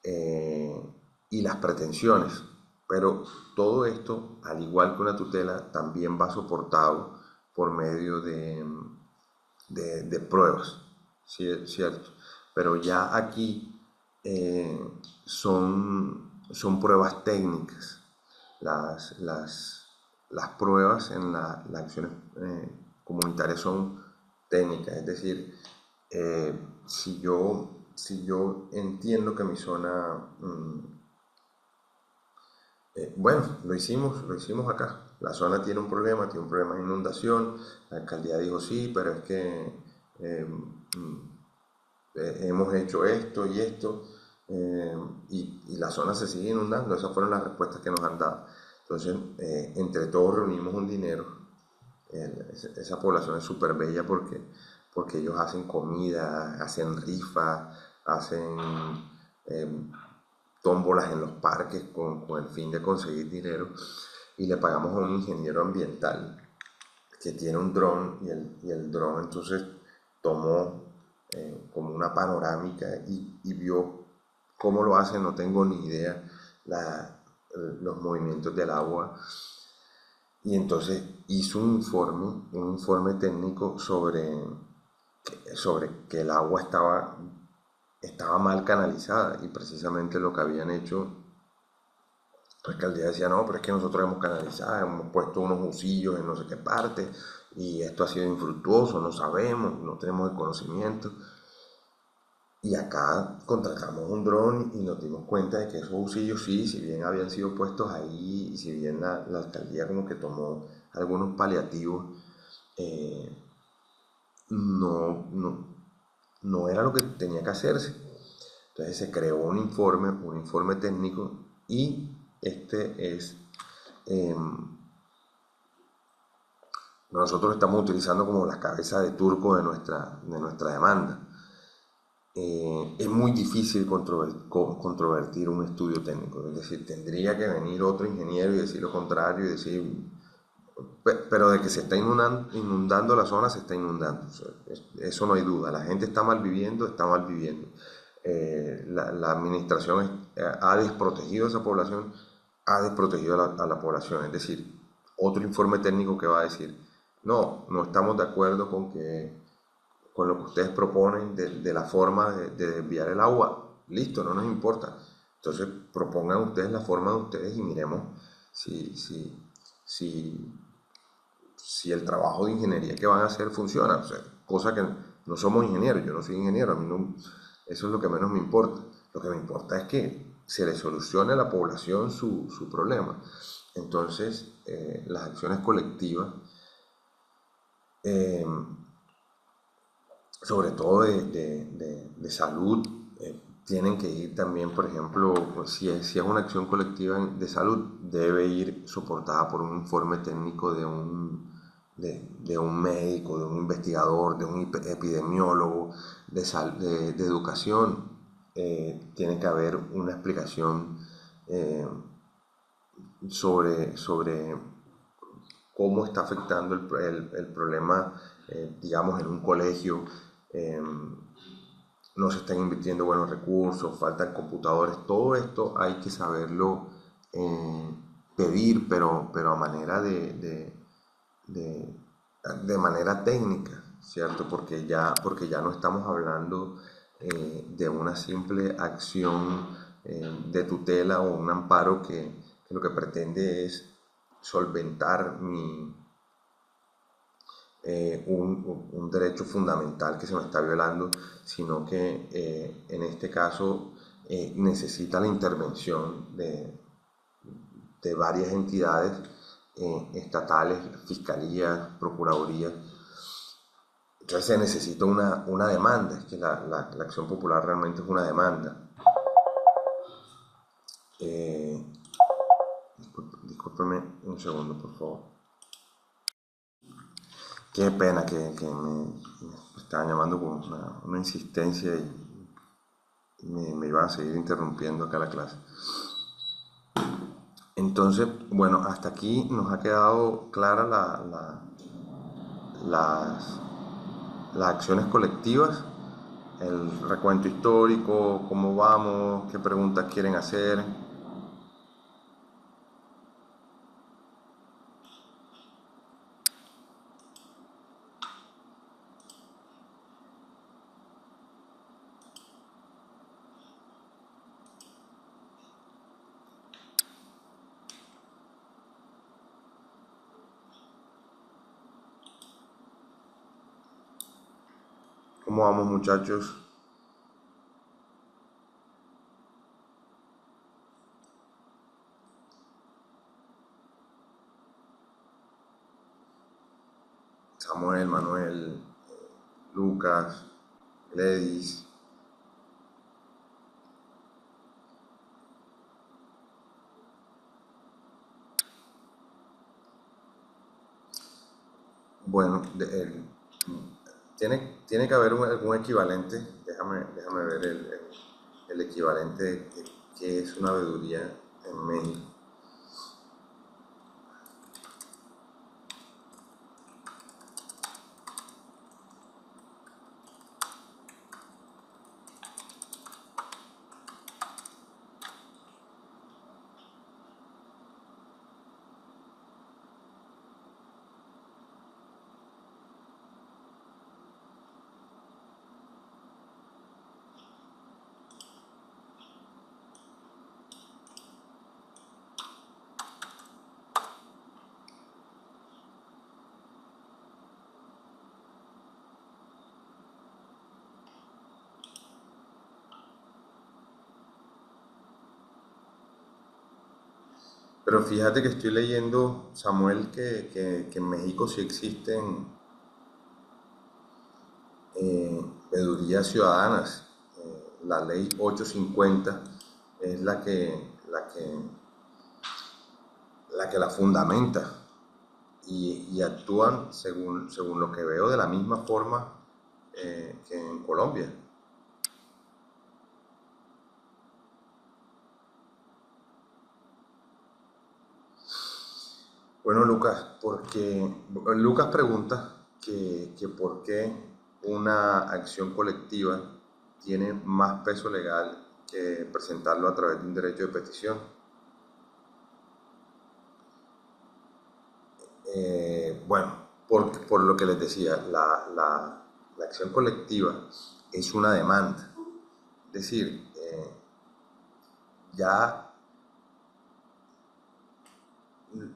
y las pretensiones. Pero todo esto, al igual que una tutela, también va soportado por medio de pruebas, ¿sí? ¿Cierto? Pero ya aquí son pruebas técnicas. Las pruebas en las acciones comunitarias son técnicas, es decir, si yo entiendo que mi zona, bueno, lo hicimos acá. La zona tiene un problema de inundación. La alcaldía dijo sí, pero es que eh, hemos hecho esto y esto, y la zona se sigue inundando. Esas fueron las respuestas que nos han dado. Entonces, entre todos reunimos un dinero. Esa población es súper bella porque ellos hacen comida, hacen rifas, hacen eh, tómbolas en los parques con el fin de conseguir dinero, y le pagamos a un ingeniero ambiental que tiene un dron, y el dron entonces tomó como una panorámica y vio cómo lo hace. No tengo ni idea los movimientos del agua, y entonces hizo un informe técnico sobre que el agua estaba mal canalizada, y precisamente lo que habían hecho, la alcaldía decía: no, pero es que nosotros hemos canalizado, hemos puesto unos usillos en no sé qué parte, y esto ha sido infructuoso, no sabemos, no tenemos el conocimiento. Y acá contratamos un dron y nos dimos cuenta de que esos usillos sí, si bien habían sido puestos ahí, y si bien la alcaldía como que tomó algunos paliativos, eh, no era lo que tenía que hacerse. Entonces se creó un informe técnico, y este es, eh, nosotros estamos utilizando como la cabeza de turco de nuestra demanda. Es muy difícil controvertir un estudio técnico, es decir, tendría que venir otro ingeniero y decir lo contrario, y decir, pero de que se está inundando la zona, se está inundando. O sea, eso no hay duda. La gente está mal viviendo, está mal viviendo. La administración ha desprotegido a esa población, ha desprotegido a la población. Es decir, otro informe técnico que va a decir: no estamos de acuerdo con lo que ustedes proponen de la forma de desviar el agua. Listo, no nos importa. Entonces propongan ustedes la forma de ustedes, y miremos si, si, si, si el trabajo de ingeniería que van a hacer funciona. O sea, cosa que no somos ingenieros, yo no soy ingeniero, a mí no, eso es lo que menos me importa. Lo que me importa es que se le solucione a la población su problema. Entonces, las acciones colectivas, eh, sobre todo de salud, tienen que ir también. Por ejemplo, pues, si es una acción colectiva de salud, debe ir soportada por un informe técnico de un médico, de un investigador, de un epidemiólogo, de educación. Tiene que haber una explicación eh, sobre cómo está afectando el problema, digamos, en un colegio. eh, no se están invirtiendo buenos recursos, faltan computadores. Todo esto hay que saberlo eh, pedir, pero a manera de, de manera técnica, ¿cierto? Porque ya no estamos hablando de una simple acción de tutela o un amparo que lo que pretende es solventar un derecho fundamental que se me está violando, sino que en este caso necesita la intervención de varias entidades estatales, fiscalías, procuradurías. Entonces se necesita una demanda. Es que la acción popular realmente es una demanda. Eh, Discúlpeme un segundo, por favor. Qué pena que me estaban llamando con una insistencia, y me iban a seguir interrumpiendo acá la clase. Entonces, bueno, hasta aquí nos ha quedado clara las, las acciones colectivas, el recuento histórico, cómo vamos, qué preguntas quieren hacer. ¿Cómo vamos, muchachos? Samuel, Manuel, Lucas, Gledis. Bueno, tiene que haber algún equivalente. Déjame ver el equivalente de que es una veeduría en México. Pero fíjate que estoy leyendo, Samuel, que en México sí existen veedurías ciudadanas. La ley 850 es la que la fundamenta y actúan, según lo que veo, de la misma forma que en Colombia. Bueno, Lucas, Lucas pregunta que por qué una acción colectiva tiene más peso legal que presentarlo a través de un derecho de petición. Bueno, por lo que les decía, la acción colectiva es una demanda. Es decir, ya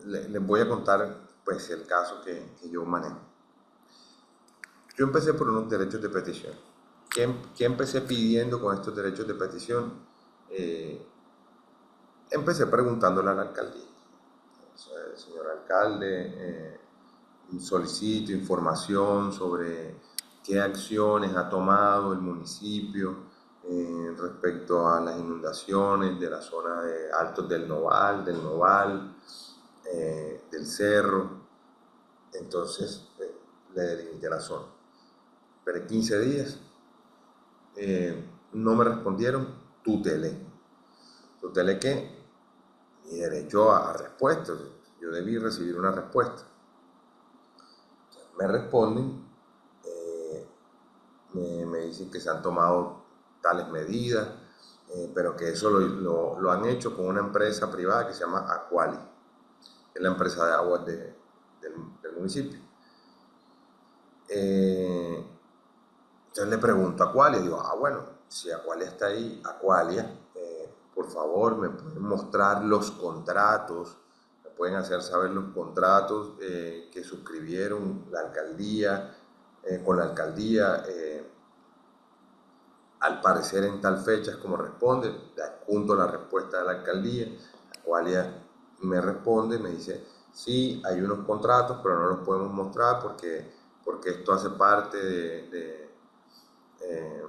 les voy a contar pues el caso que yo manejo. Yo empecé por unos derechos de petición. ¿Qué empecé pidiendo con estos derechos de petición? Eh, Empecé preguntándole al alcaldía. Señor alcalde, solicito información sobre qué acciones ha tomado el municipio respecto a las inundaciones de la zona de Altos del Noval, del Cerro. Entonces le delimité la zona. Esperé 15 días, no me respondieron, tutelé. ¿Tutelé qué? Mi derecho a respuesta. Yo debí recibir una respuesta. Me responden, eh, me dicen que se han tomado tales medidas, pero que eso lo han hecho con una empresa privada que se llama Aquali, que es la empresa de aguas del municipio. Entonces le pregunto a Aqualia, digo, bueno, si Aqualia está ahí, Aqualia, por favor, me pueden mostrar los contratos, me pueden hacer saber los contratos que suscribieron la alcaldía, con la alcaldía, al parecer en tal fecha es como responde, le adjunto la respuesta de la alcaldía, Aqualia me responde, me dice, sí, hay unos contratos, pero no los podemos mostrar porque esto hace parte eh,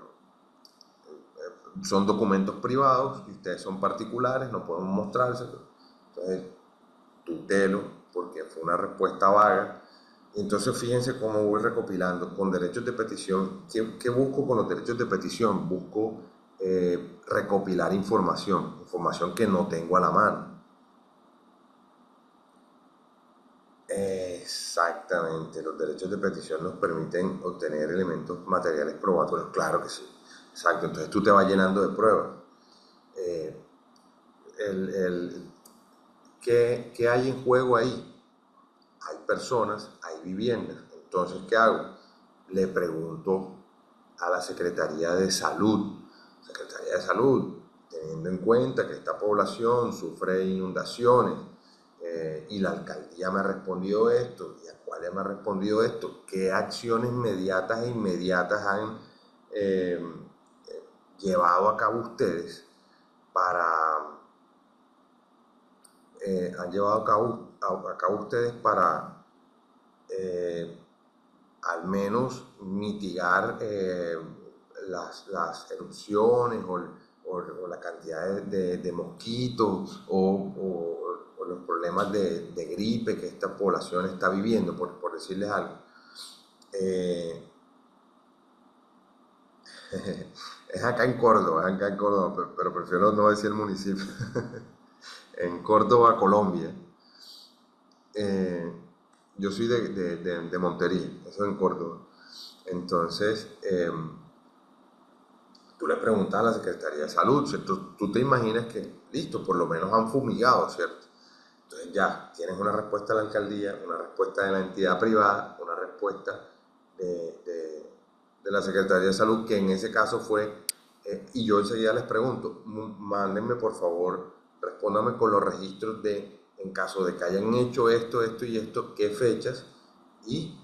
son documentos privados y ustedes son particulares, no podemos mostrárselo. Entonces, tutelo porque fue una respuesta vaga. Y entonces, fíjense cómo voy recopilando con derechos de petición. ¿Qué busco con los derechos de petición? Busco recopilar información que no tengo a la mano. Exactamente, los derechos de petición nos permiten obtener elementos materiales probatorios, claro que sí, exacto, entonces tú te vas llenando de pruebas. Eh, el, el- ¿qué hay en juego ahí? Hay personas, hay viviendas, entonces ¿qué hago? Le pregunto a la Secretaría de Salud, Secretaría de Salud, teniendo en cuenta que esta población sufre inundaciones y la alcaldía me ha respondido esto, y a cuáles me ha respondido esto, qué acciones inmediatas e inmediatas eh, llevado a cabo ustedes para, han llevado a cabo ustedes para eh, al menos mitigar las erupciones o la cantidad de mosquitos o los problemas de gripe que esta población está viviendo, por decirles algo. Eh, es acá en Córdoba, pero prefiero no decir el municipio. En Córdoba, Colombia. Eh, yo soy de Montería, eso en Córdoba. Entonces, tú le preguntas a la Secretaría de Salud, ¿cierto? Tú te imaginas que, listo, por lo menos han fumigado, ¿cierto? Entonces ya tienes una respuesta de la alcaldía, una respuesta de la entidad privada, una respuesta de la Secretaría de Salud, que en ese caso fue, y yo enseguida les pregunto, mándenme por favor, respóndame con los registros de, en caso de que hayan hecho esto, esto y esto, qué fechas, y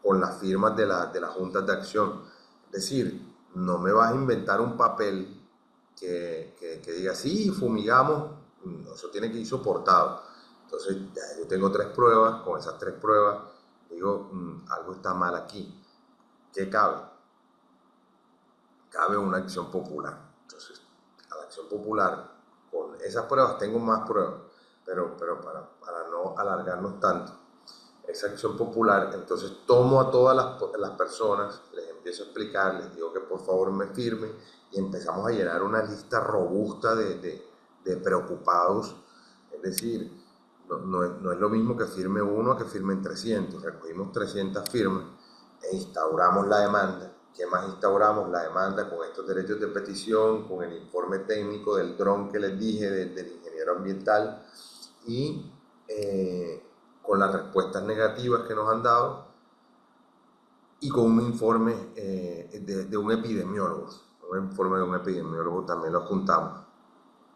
con las firmas de las juntas de acción. Es decir, no me vas a inventar un papel que diga, sí, fumigamos, no, eso tiene que ir soportado. Entonces, ya yo tengo tres pruebas, con esas tres pruebas digo, algo está mal aquí. ¿Qué cabe? Cabe una acción popular. Entonces, a la acción popular, con esas pruebas, tengo más pruebas, pero para no alargarnos tanto, esa acción popular, entonces tomo a todas las personas, les empiezo a explicar, les digo que por favor me firmen y empezamos a llenar una lista robusta de preocupados. Es decir, no es lo mismo que firme uno a que firmen 300. Recogimos 300 firmas e instauramos la demanda. ¿Qué más instauramos? La demanda con estos derechos de petición, con el informe técnico del dron que les dije, del ingeniero ambiental y con las respuestas negativas que nos han dado y con un informe de un epidemiólogo. Un informe de un epidemiólogo también lo juntamos.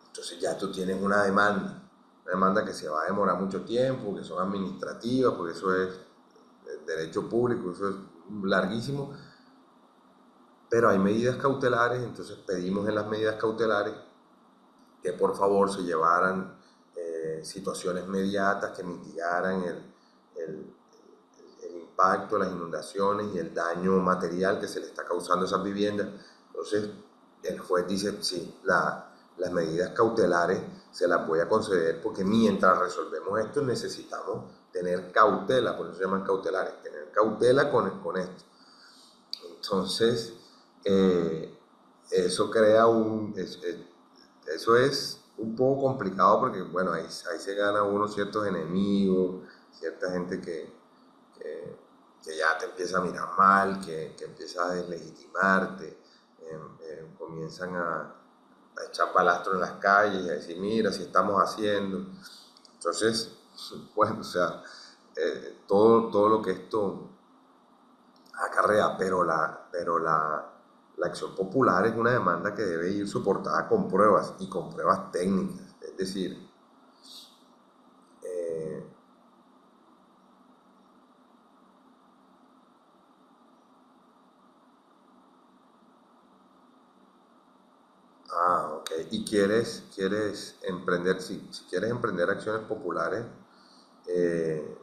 Entonces ya tú tienes una demanda que se va a demorar mucho tiempo, que son administrativas, porque eso es derecho público, eso es larguísimo, pero hay medidas cautelares, entonces pedimos en las medidas cautelares que por favor se llevaran situaciones inmediatas que mitigaran el, el impacto, las inundaciones y el daño material que se le está causando a esas viviendas. Entonces, el juez dice, sí, las medidas cautelares se las voy a conceder porque mientras resolvemos esto necesitamos tener cautela, por eso se llaman cautelares, tener cautela con esto. Entonces, eh, eso crea eso es un poco complicado porque, bueno, ahí se gana uno ciertos enemigos, cierta gente que, que ya te empieza a mirar mal, que empieza a deslegitimarte, comienzan a echar palastro en las calles y a decir, mira, si estamos haciendo. Entonces, bueno, o sea, todo lo que esto acarrea, la acción popular es una demanda que debe ir soportada con pruebas y con pruebas técnicas. Es decir, eh, ok. Y quieres emprender, si quieres emprender acciones populares eh,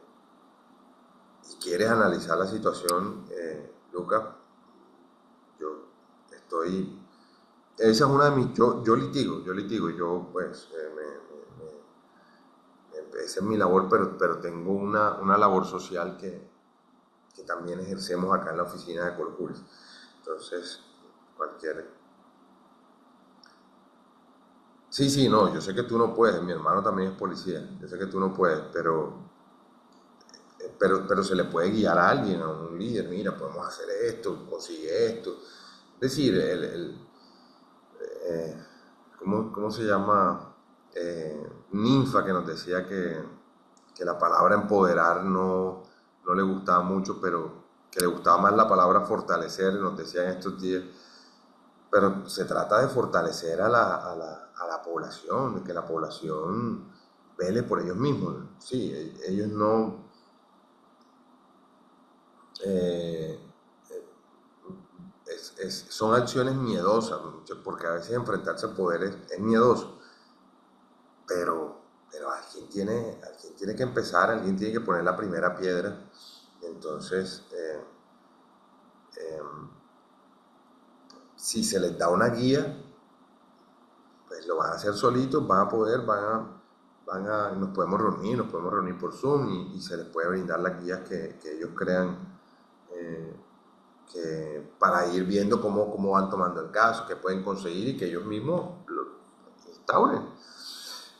y quieres analizar la situación, Lucas, yo estoy, esa es una de mis, yo litigo, yo pues esa es mi labor, pero tengo una labor social que también ejercemos acá en la oficina de Colcuris. Entonces, cualquier Sí, sí, no, yo sé que tú no puedes, mi hermano también es policía, yo sé que tú no puedes, pero se le puede guiar a alguien, a un líder, mira, podemos hacer esto, consigue esto. Es decir, eh, ¿cómo se llama? Ninfa que nos decía que la palabra empoderar no le gustaba mucho, pero que le gustaba más la palabra fortalecer, nos decía en estos días. Pero se trata de fortalecer a la población, de que la población vele por ellos mismos. Sí, ellos no... eh, son acciones miedosas, porque a veces enfrentarse al poder es miedoso, pero alguien tiene que empezar, alguien tiene que poner la primera piedra. Entonces, si se les da una guía, pues lo van a hacer solitos, van a poder, nos podemos reunir por Zoom y se les puede brindar las guías que ellos crean eh, para ir viendo cómo van tomando el caso, qué pueden conseguir y que ellos mismos lo instauren.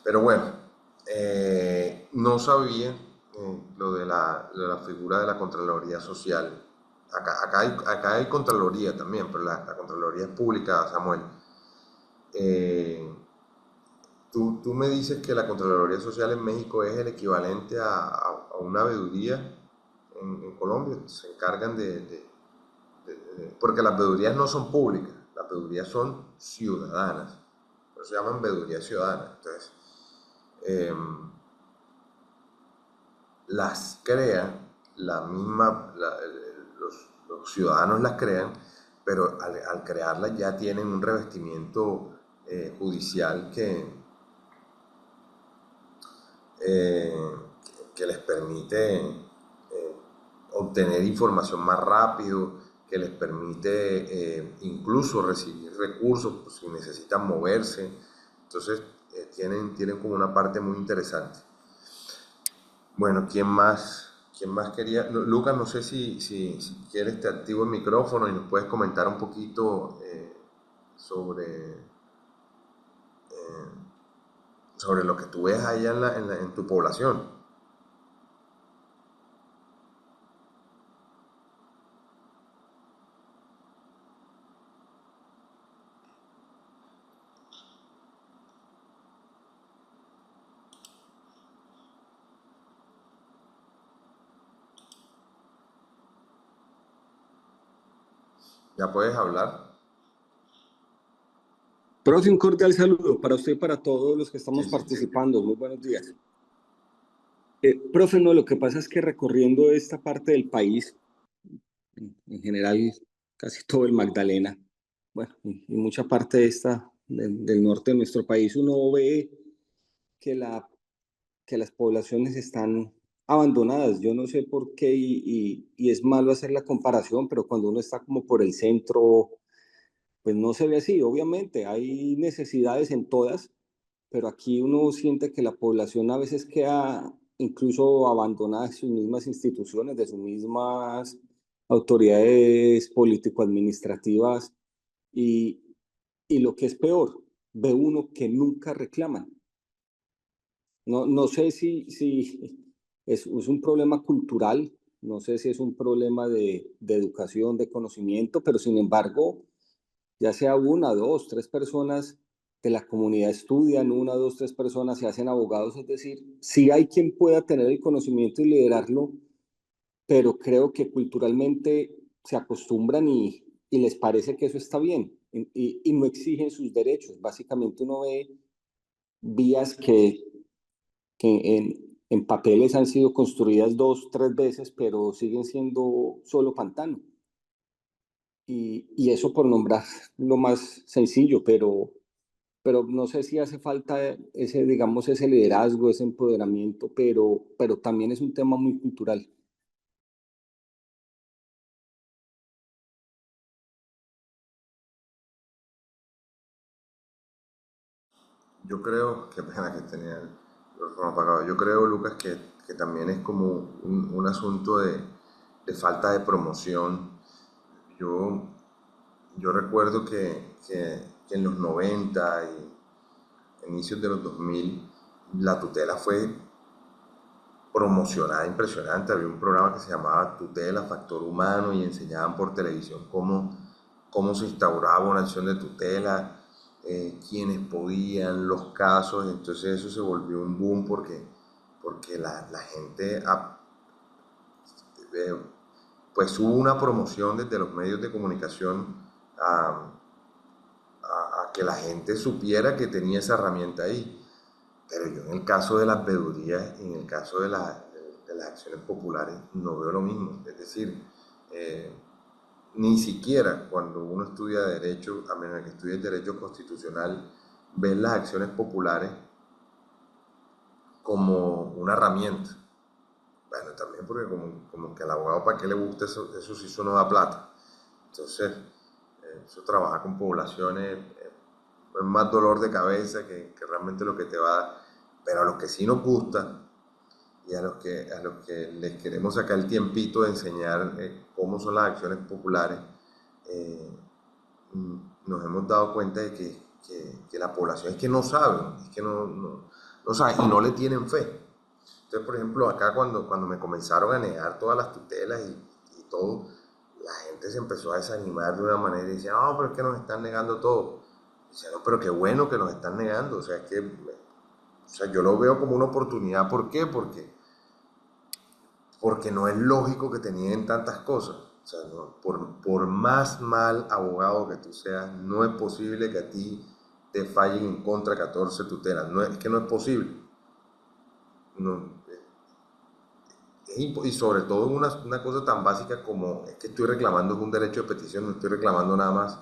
Pero bueno, no sabía lo de la figura de la Contraloría Social. Acá hay Contraloría también, pero la Contraloría es pública, Samuel. Eh, tú me dices que la Contraloría Social en México es el equivalente a una veeduría en Colombia. Se encargan porque las veedurías no son públicas, las veedurías son ciudadanas. Por eso se llaman veedurías ciudadanas. Entonces, eh, las crea la misma, los ciudadanos las crean, pero al crearlas ya tienen un revestimiento judicial eh, que les permite obtener información más rápido, que les permite incluso recibir recursos pues, si necesitan moverse. Entonces, tienen como una parte muy interesante. Bueno, ¿quién más quería? Lucas, no sé si quieres te activo el micrófono y nos puedes comentar un poquito sobre lo que tú ves allá en tu población. ¿Ya puedes hablar? Profe, un cordial saludo para usted y para todos los que estamos Sí, sí. participando. Muy buenos días. Profe, no, lo que pasa es que recorriendo esta parte del país, en general casi todo el Magdalena, bueno, y mucha parte de del norte de nuestro país, uno ve que, que las poblaciones están abandonadas. Yo no sé por qué, y es malo hacer la comparación, pero cuando uno está como por el centro, pues no se ve así. Obviamente, hay necesidades en todas, pero aquí uno siente que la población a veces queda incluso abandonada de sus mismas instituciones, de sus mismas autoridades político-administrativas y, y lo que es peor, ve uno que nunca reclaman. No sé si es un problema cultural, no sé si es un problema de educación, de conocimiento, pero sin embargo, ya sea una, dos, tres personas de la comunidad estudian, una, dos, tres personas se hacen abogados, es decir, sí hay quien pueda tener el conocimiento y liderarlo, pero creo que culturalmente se acostumbran y les parece que eso está bien y no exigen sus derechos. Básicamente uno ve vías que en papeles han sido construidas dos, tres veces, pero siguen siendo solo pantano. Y eso por nombrar lo más sencillo, pero no sé si hace falta ese, digamos, ese liderazgo, ese empoderamiento, pero también es un tema muy cultural. Yo creo, qué pena que tenía el micrófono apagado. Yo creo, Lucas, que también es como un asunto de falta de promoción. Yo recuerdo que en los 90 y inicios de los 2000, la tutela fue promocionada impresionante. Había un programa que se llamaba Tutela, Factor Humano, y enseñaban por televisión cómo se instauraba una acción de tutela, quiénes podían, los casos. Entonces eso se volvió un boom porque la gente, pues hubo una promoción desde los medios de comunicación a, a que la gente supiera que tenía esa herramienta ahí. Pero yo en el caso de las veedurías y en el caso de las acciones populares no veo lo mismo. Es decir, ni siquiera cuando uno estudia derecho, a menos que estudie derecho constitucional, ves las acciones populares como una herramienta. Bueno, también porque como que al abogado, ¿para qué le gusta eso? Eso sí, eso no da plata. Entonces, eso trabajar con poblaciones es más dolor de cabeza que realmente lo que te va a dar. Pero a los que sí nos gusta y a los que les queremos sacar el tiempito de enseñar cómo son las acciones populares, eh, nos hemos dado cuenta de que la población es que no saben, es que no saben y no le tienen fe. Entonces, por ejemplo, acá cuando me comenzaron a negar todas las tutelas y todo, la gente se empezó a desanimar de una manera y decía, no, pero es que nos están negando todo. Y decía, no, pero qué bueno que nos están negando. O sea, yo lo veo como una oportunidad. ¿Por qué? Porque no es lógico que te nieguen tantas cosas. O sea, no, por más mal abogado que tú seas, no es posible que a ti te fallen en contra 14 tutelas. No, es que no es posible. No, y sobre todo una cosa tan básica como es que estoy reclamando un derecho de petición, no estoy reclamando nada más.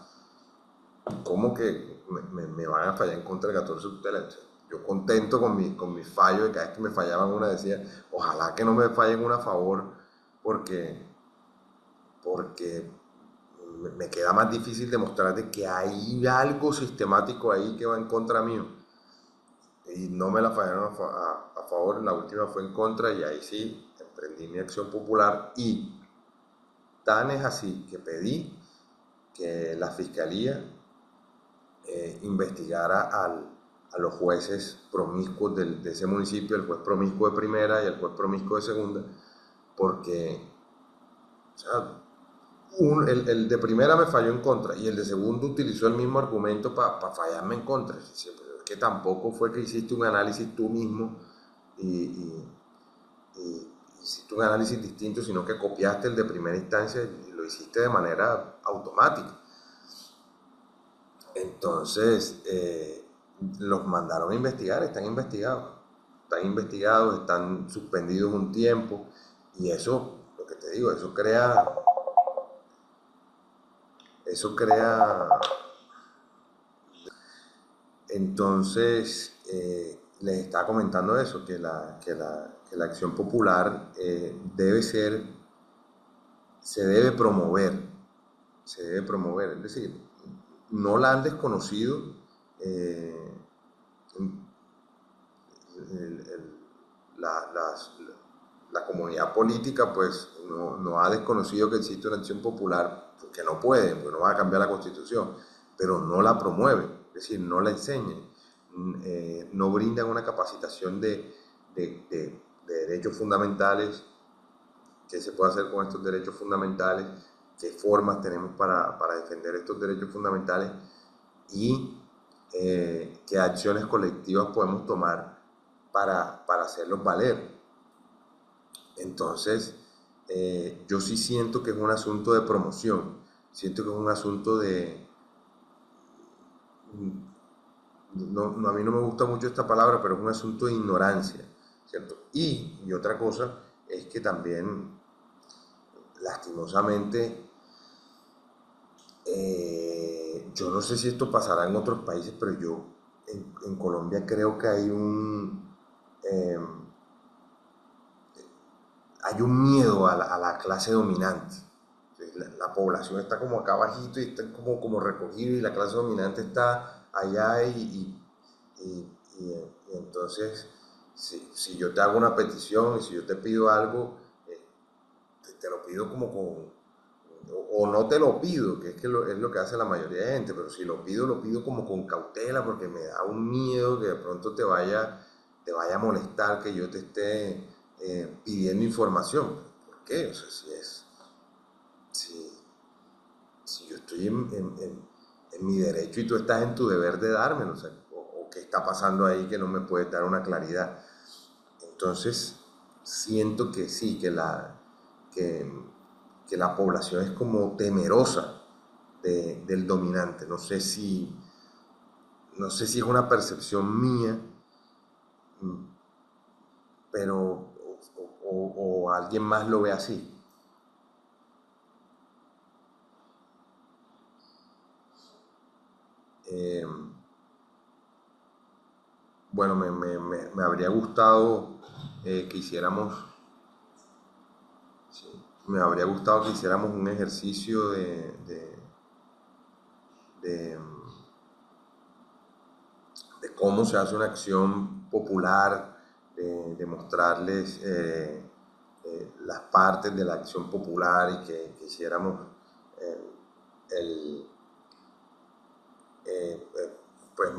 ¿Cómo que me van a fallar en contra de 14 tutelas? Yo contento con mi fallo, de cada vez que me fallaban una decía, ojalá que no me fallen una a favor, porque me queda más difícil demostrarte que hay algo sistemático ahí que va en contra mío. Y no me la fallaron a favor, la última fue en contra y ahí sí emprendí mi acción popular y tan es así que pedí que la fiscalía investigara a los jueces promiscuos de ese municipio, el juez promiscuo de primera y el juez promiscuo de segunda, porque o sea, el de primera me falló en contra y el de segundo utilizó el mismo argumento para fallarme en contra. Es que tampoco fue que hiciste un análisis tú mismo y hiciste un análisis distinto, sino que copiaste el de primera instancia y lo hiciste de manera automática. Entonces, los mandaron a investigar, están investigados, están suspendidos un tiempo y eso, lo que te digo, eso crea. Entonces, les estaba comentando eso, que la acción popular se debe promover, es decir, no la han desconocido, eh, la, las- la comunidad política pues no ha desconocido que existe una acción popular, porque no pueden, porque no van a cambiar la constitución, pero no la promueven, es decir, no la enseñan, no brindan una capacitación de derechos fundamentales, qué se puede hacer con estos derechos fundamentales, qué formas tenemos para defender estos derechos fundamentales y qué acciones colectivas podemos tomar para hacerlos valer. Entonces, yo sí siento que es un asunto de promoción, siento que es un asunto a mí no me gusta mucho esta palabra, pero es un asunto de ignorancia, ¿cierto? Y otra cosa es que también, lastimosamente, yo no sé si esto pasará en otros países, pero yo en Colombia creo que eh, hay un miedo a la clase dominante. La población está como acá abajito y está como recogido y la clase dominante está allá y entonces si yo te hago una petición y si yo te pido algo, te lo pido como o no te lo pido, que es lo que hace la mayoría de gente, pero si lo pido como con cautela porque me da un miedo que de pronto te vaya a molestar que yo te esté pidiendo información. ¿Por qué? O sea, si, si yo estoy en mi derecho y tú estás en tu deber de dármelo, o sea, o qué está pasando ahí que no me puedes dar una claridad. Entonces, siento que sí, que, que la población es como temerosa del dominante. No sé si es una percepción mía, mm, pero o alguien más lo ve así. Eh, bueno, me habría gustado que hiciéramos, sí, me habría gustado que hiciéramos un ejercicio de, de cómo se hace una acción popular, de mostrarles las partes de la acción popular y que hiciéramos eh, el, pues,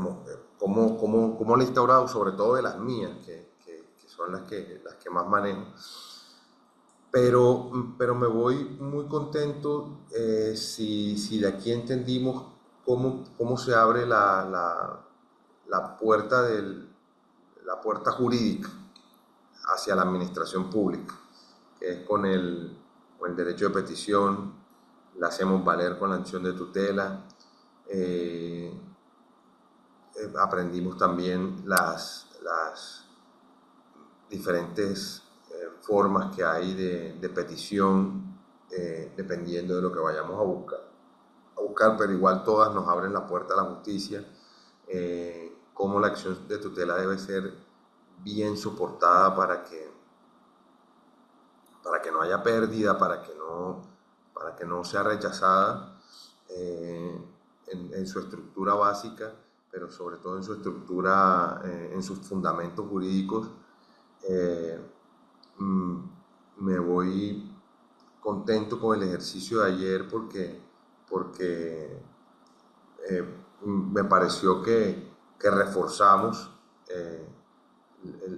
cómo le he instaurado, sobre todo de las mías, que son las que más manejo. Pero me voy muy contento si de aquí entendimos cómo se abre la puerta la puerta jurídica hacia la administración pública, que es con el derecho de petición, la hacemos valer con la acción de tutela. eh, Aprendimos también las diferentes formas que hay de petición, dependiendo de lo que vayamos a buscar, pero igual todas nos abren la puerta a la justicia, cómo la acción de tutela debe ser bien soportada para que no haya pérdida, para que no sea rechazada en su estructura básica, pero sobre todo en su estructura, en sus fundamentos jurídicos. Eh, mm, Me voy contento con el ejercicio de ayer porque me pareció que reforzamos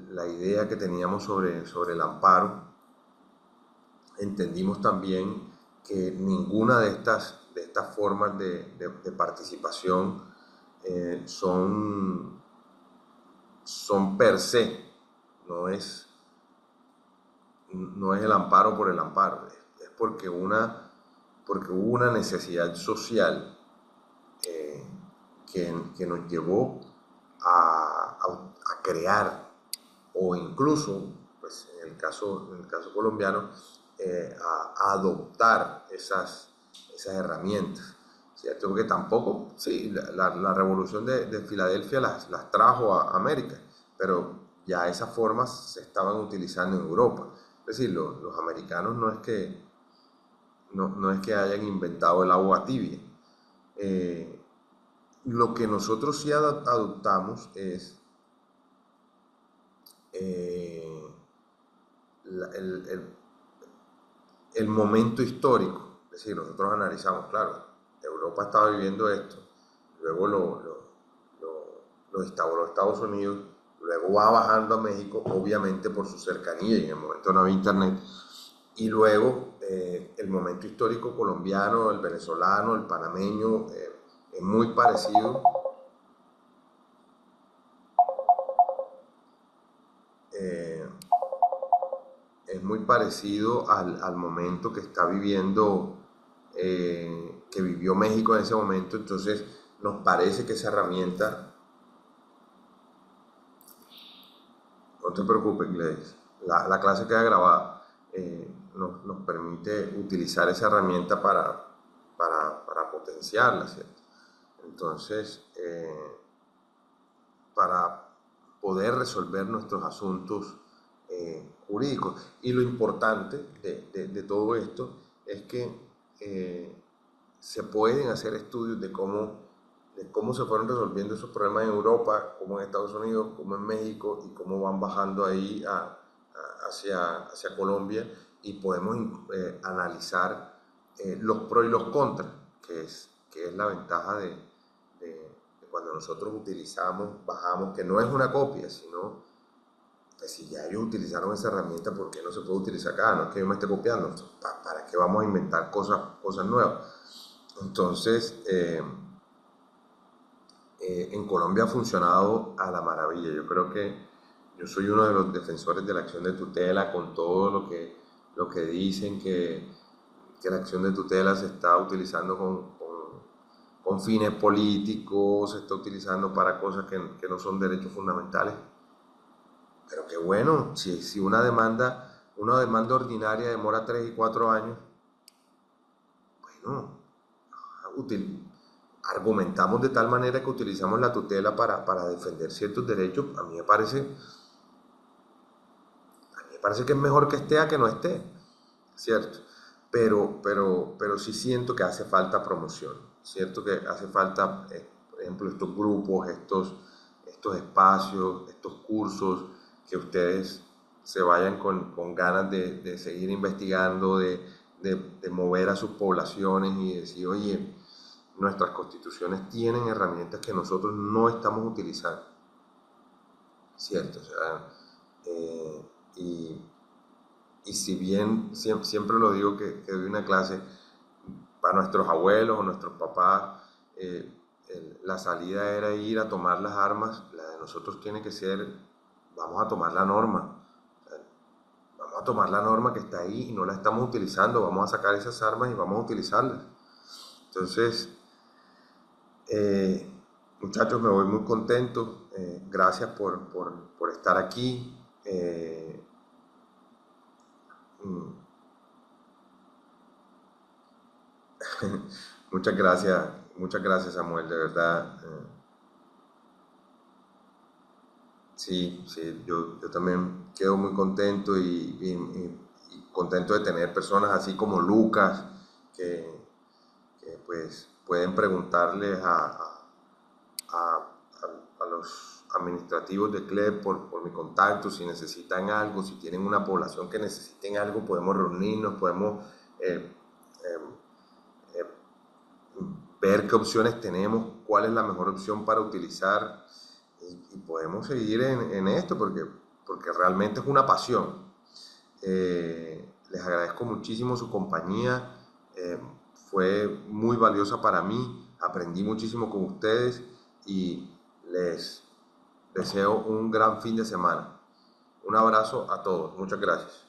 la idea que teníamos sobre el amparo. Entendimos también que ninguna de estas formas de participación son per se, no es, no es el amparo por el amparo, es porque hubo una necesidad social eh, que nos llevó a crear o incluso, pues en el caso colombiano, a adoptar esas herramientas. ¿Cierto? Porque tampoco, sí, la revolución de Filadelfia las trajo a América, pero ya esas formas se estaban utilizando en Europa. Es decir, los americanos no es que hayan inventado el agua tibia. Eh, lo que nosotros sí adoptamos es eh, el momento histórico. Es decir, nosotros analizamos, claro, Europa estaba viviendo esto, luego lo instauró Estados Unidos, luego va bajando a México, obviamente por su cercanía y en el momento no había internet, y luego el momento histórico colombiano, el venezolano, el panameño, es muy parecido. Eh, es muy parecido al momento que está viviendo, que vivió México en ese momento, entonces nos parece que esa herramienta, no te preocupes, Gladys, la clase queda grabada, nos permite utilizar esa herramienta para potenciarla, ¿cierto? Entonces, para poder resolver nuestros asuntos jurídicos. Y lo importante de todo esto es que se pueden hacer estudios de cómo se fueron resolviendo esos problemas en Europa, como en Estados Unidos, como en México, y cómo van bajando ahí hacia Colombia, y podemos analizar los pros y los contras, que es la ventaja de cuando nosotros utilizamos, bajamos, que no es una copia, sino que si ya ellos utilizaron esa herramienta, ¿por qué no se puede utilizar acá? No es que yo me esté copiando, ¿para qué vamos a inventar cosas nuevas? Entonces, en Colombia ha funcionado a la maravilla. Yo creo que yo soy uno de los defensores de la acción de tutela, con todo lo que dicen que la acción de tutela se está utilizando con fines políticos, se está utilizando para cosas que no son derechos fundamentales. Pero qué bueno, si una demanda ordinaria demora 3 y 4 años, bueno, argumentamos de tal manera que utilizamos la tutela para defender ciertos derechos. A mí me parece que es mejor que esté a que no esté, ¿cierto? Pero sí siento que hace falta promoción, cierto que hace falta, por ejemplo, estos grupos, estos espacios, estos cursos, que ustedes se vayan con ganas de seguir investigando, de mover a sus poblaciones y decir, oye, nuestras constituciones tienen herramientas que nosotros no estamos utilizando, ¿cierto? O sea, y si bien siempre lo digo que doy una clase, para nuestros abuelos o nuestros papás, la salida era ir a tomar las armas, la de nosotros tiene que ser, vamos a tomar la norma, o sea, vamos a tomar la norma que está ahí y no la estamos utilizando, vamos a sacar esas armas y vamos a utilizarlas. Entonces, muchachos, me voy muy contento, gracias por estar aquí. Muchas gracias Samuel, de verdad. Sí, yo también quedo muy contento y contento de tener personas así como Lucas, que, pues pueden preguntarles a los administrativos de CLEP por mi contacto, si necesitan algo, si tienen una población que necesiten algo, podemos reunirnos, podemos ver qué opciones tenemos, cuál es la mejor opción para utilizar y podemos seguir en esto porque realmente es una pasión. Les agradezco muchísimo su compañía, fue muy valiosa para mí, aprendí muchísimo con ustedes y les deseo un gran fin de semana. Un abrazo a todos, muchas gracias.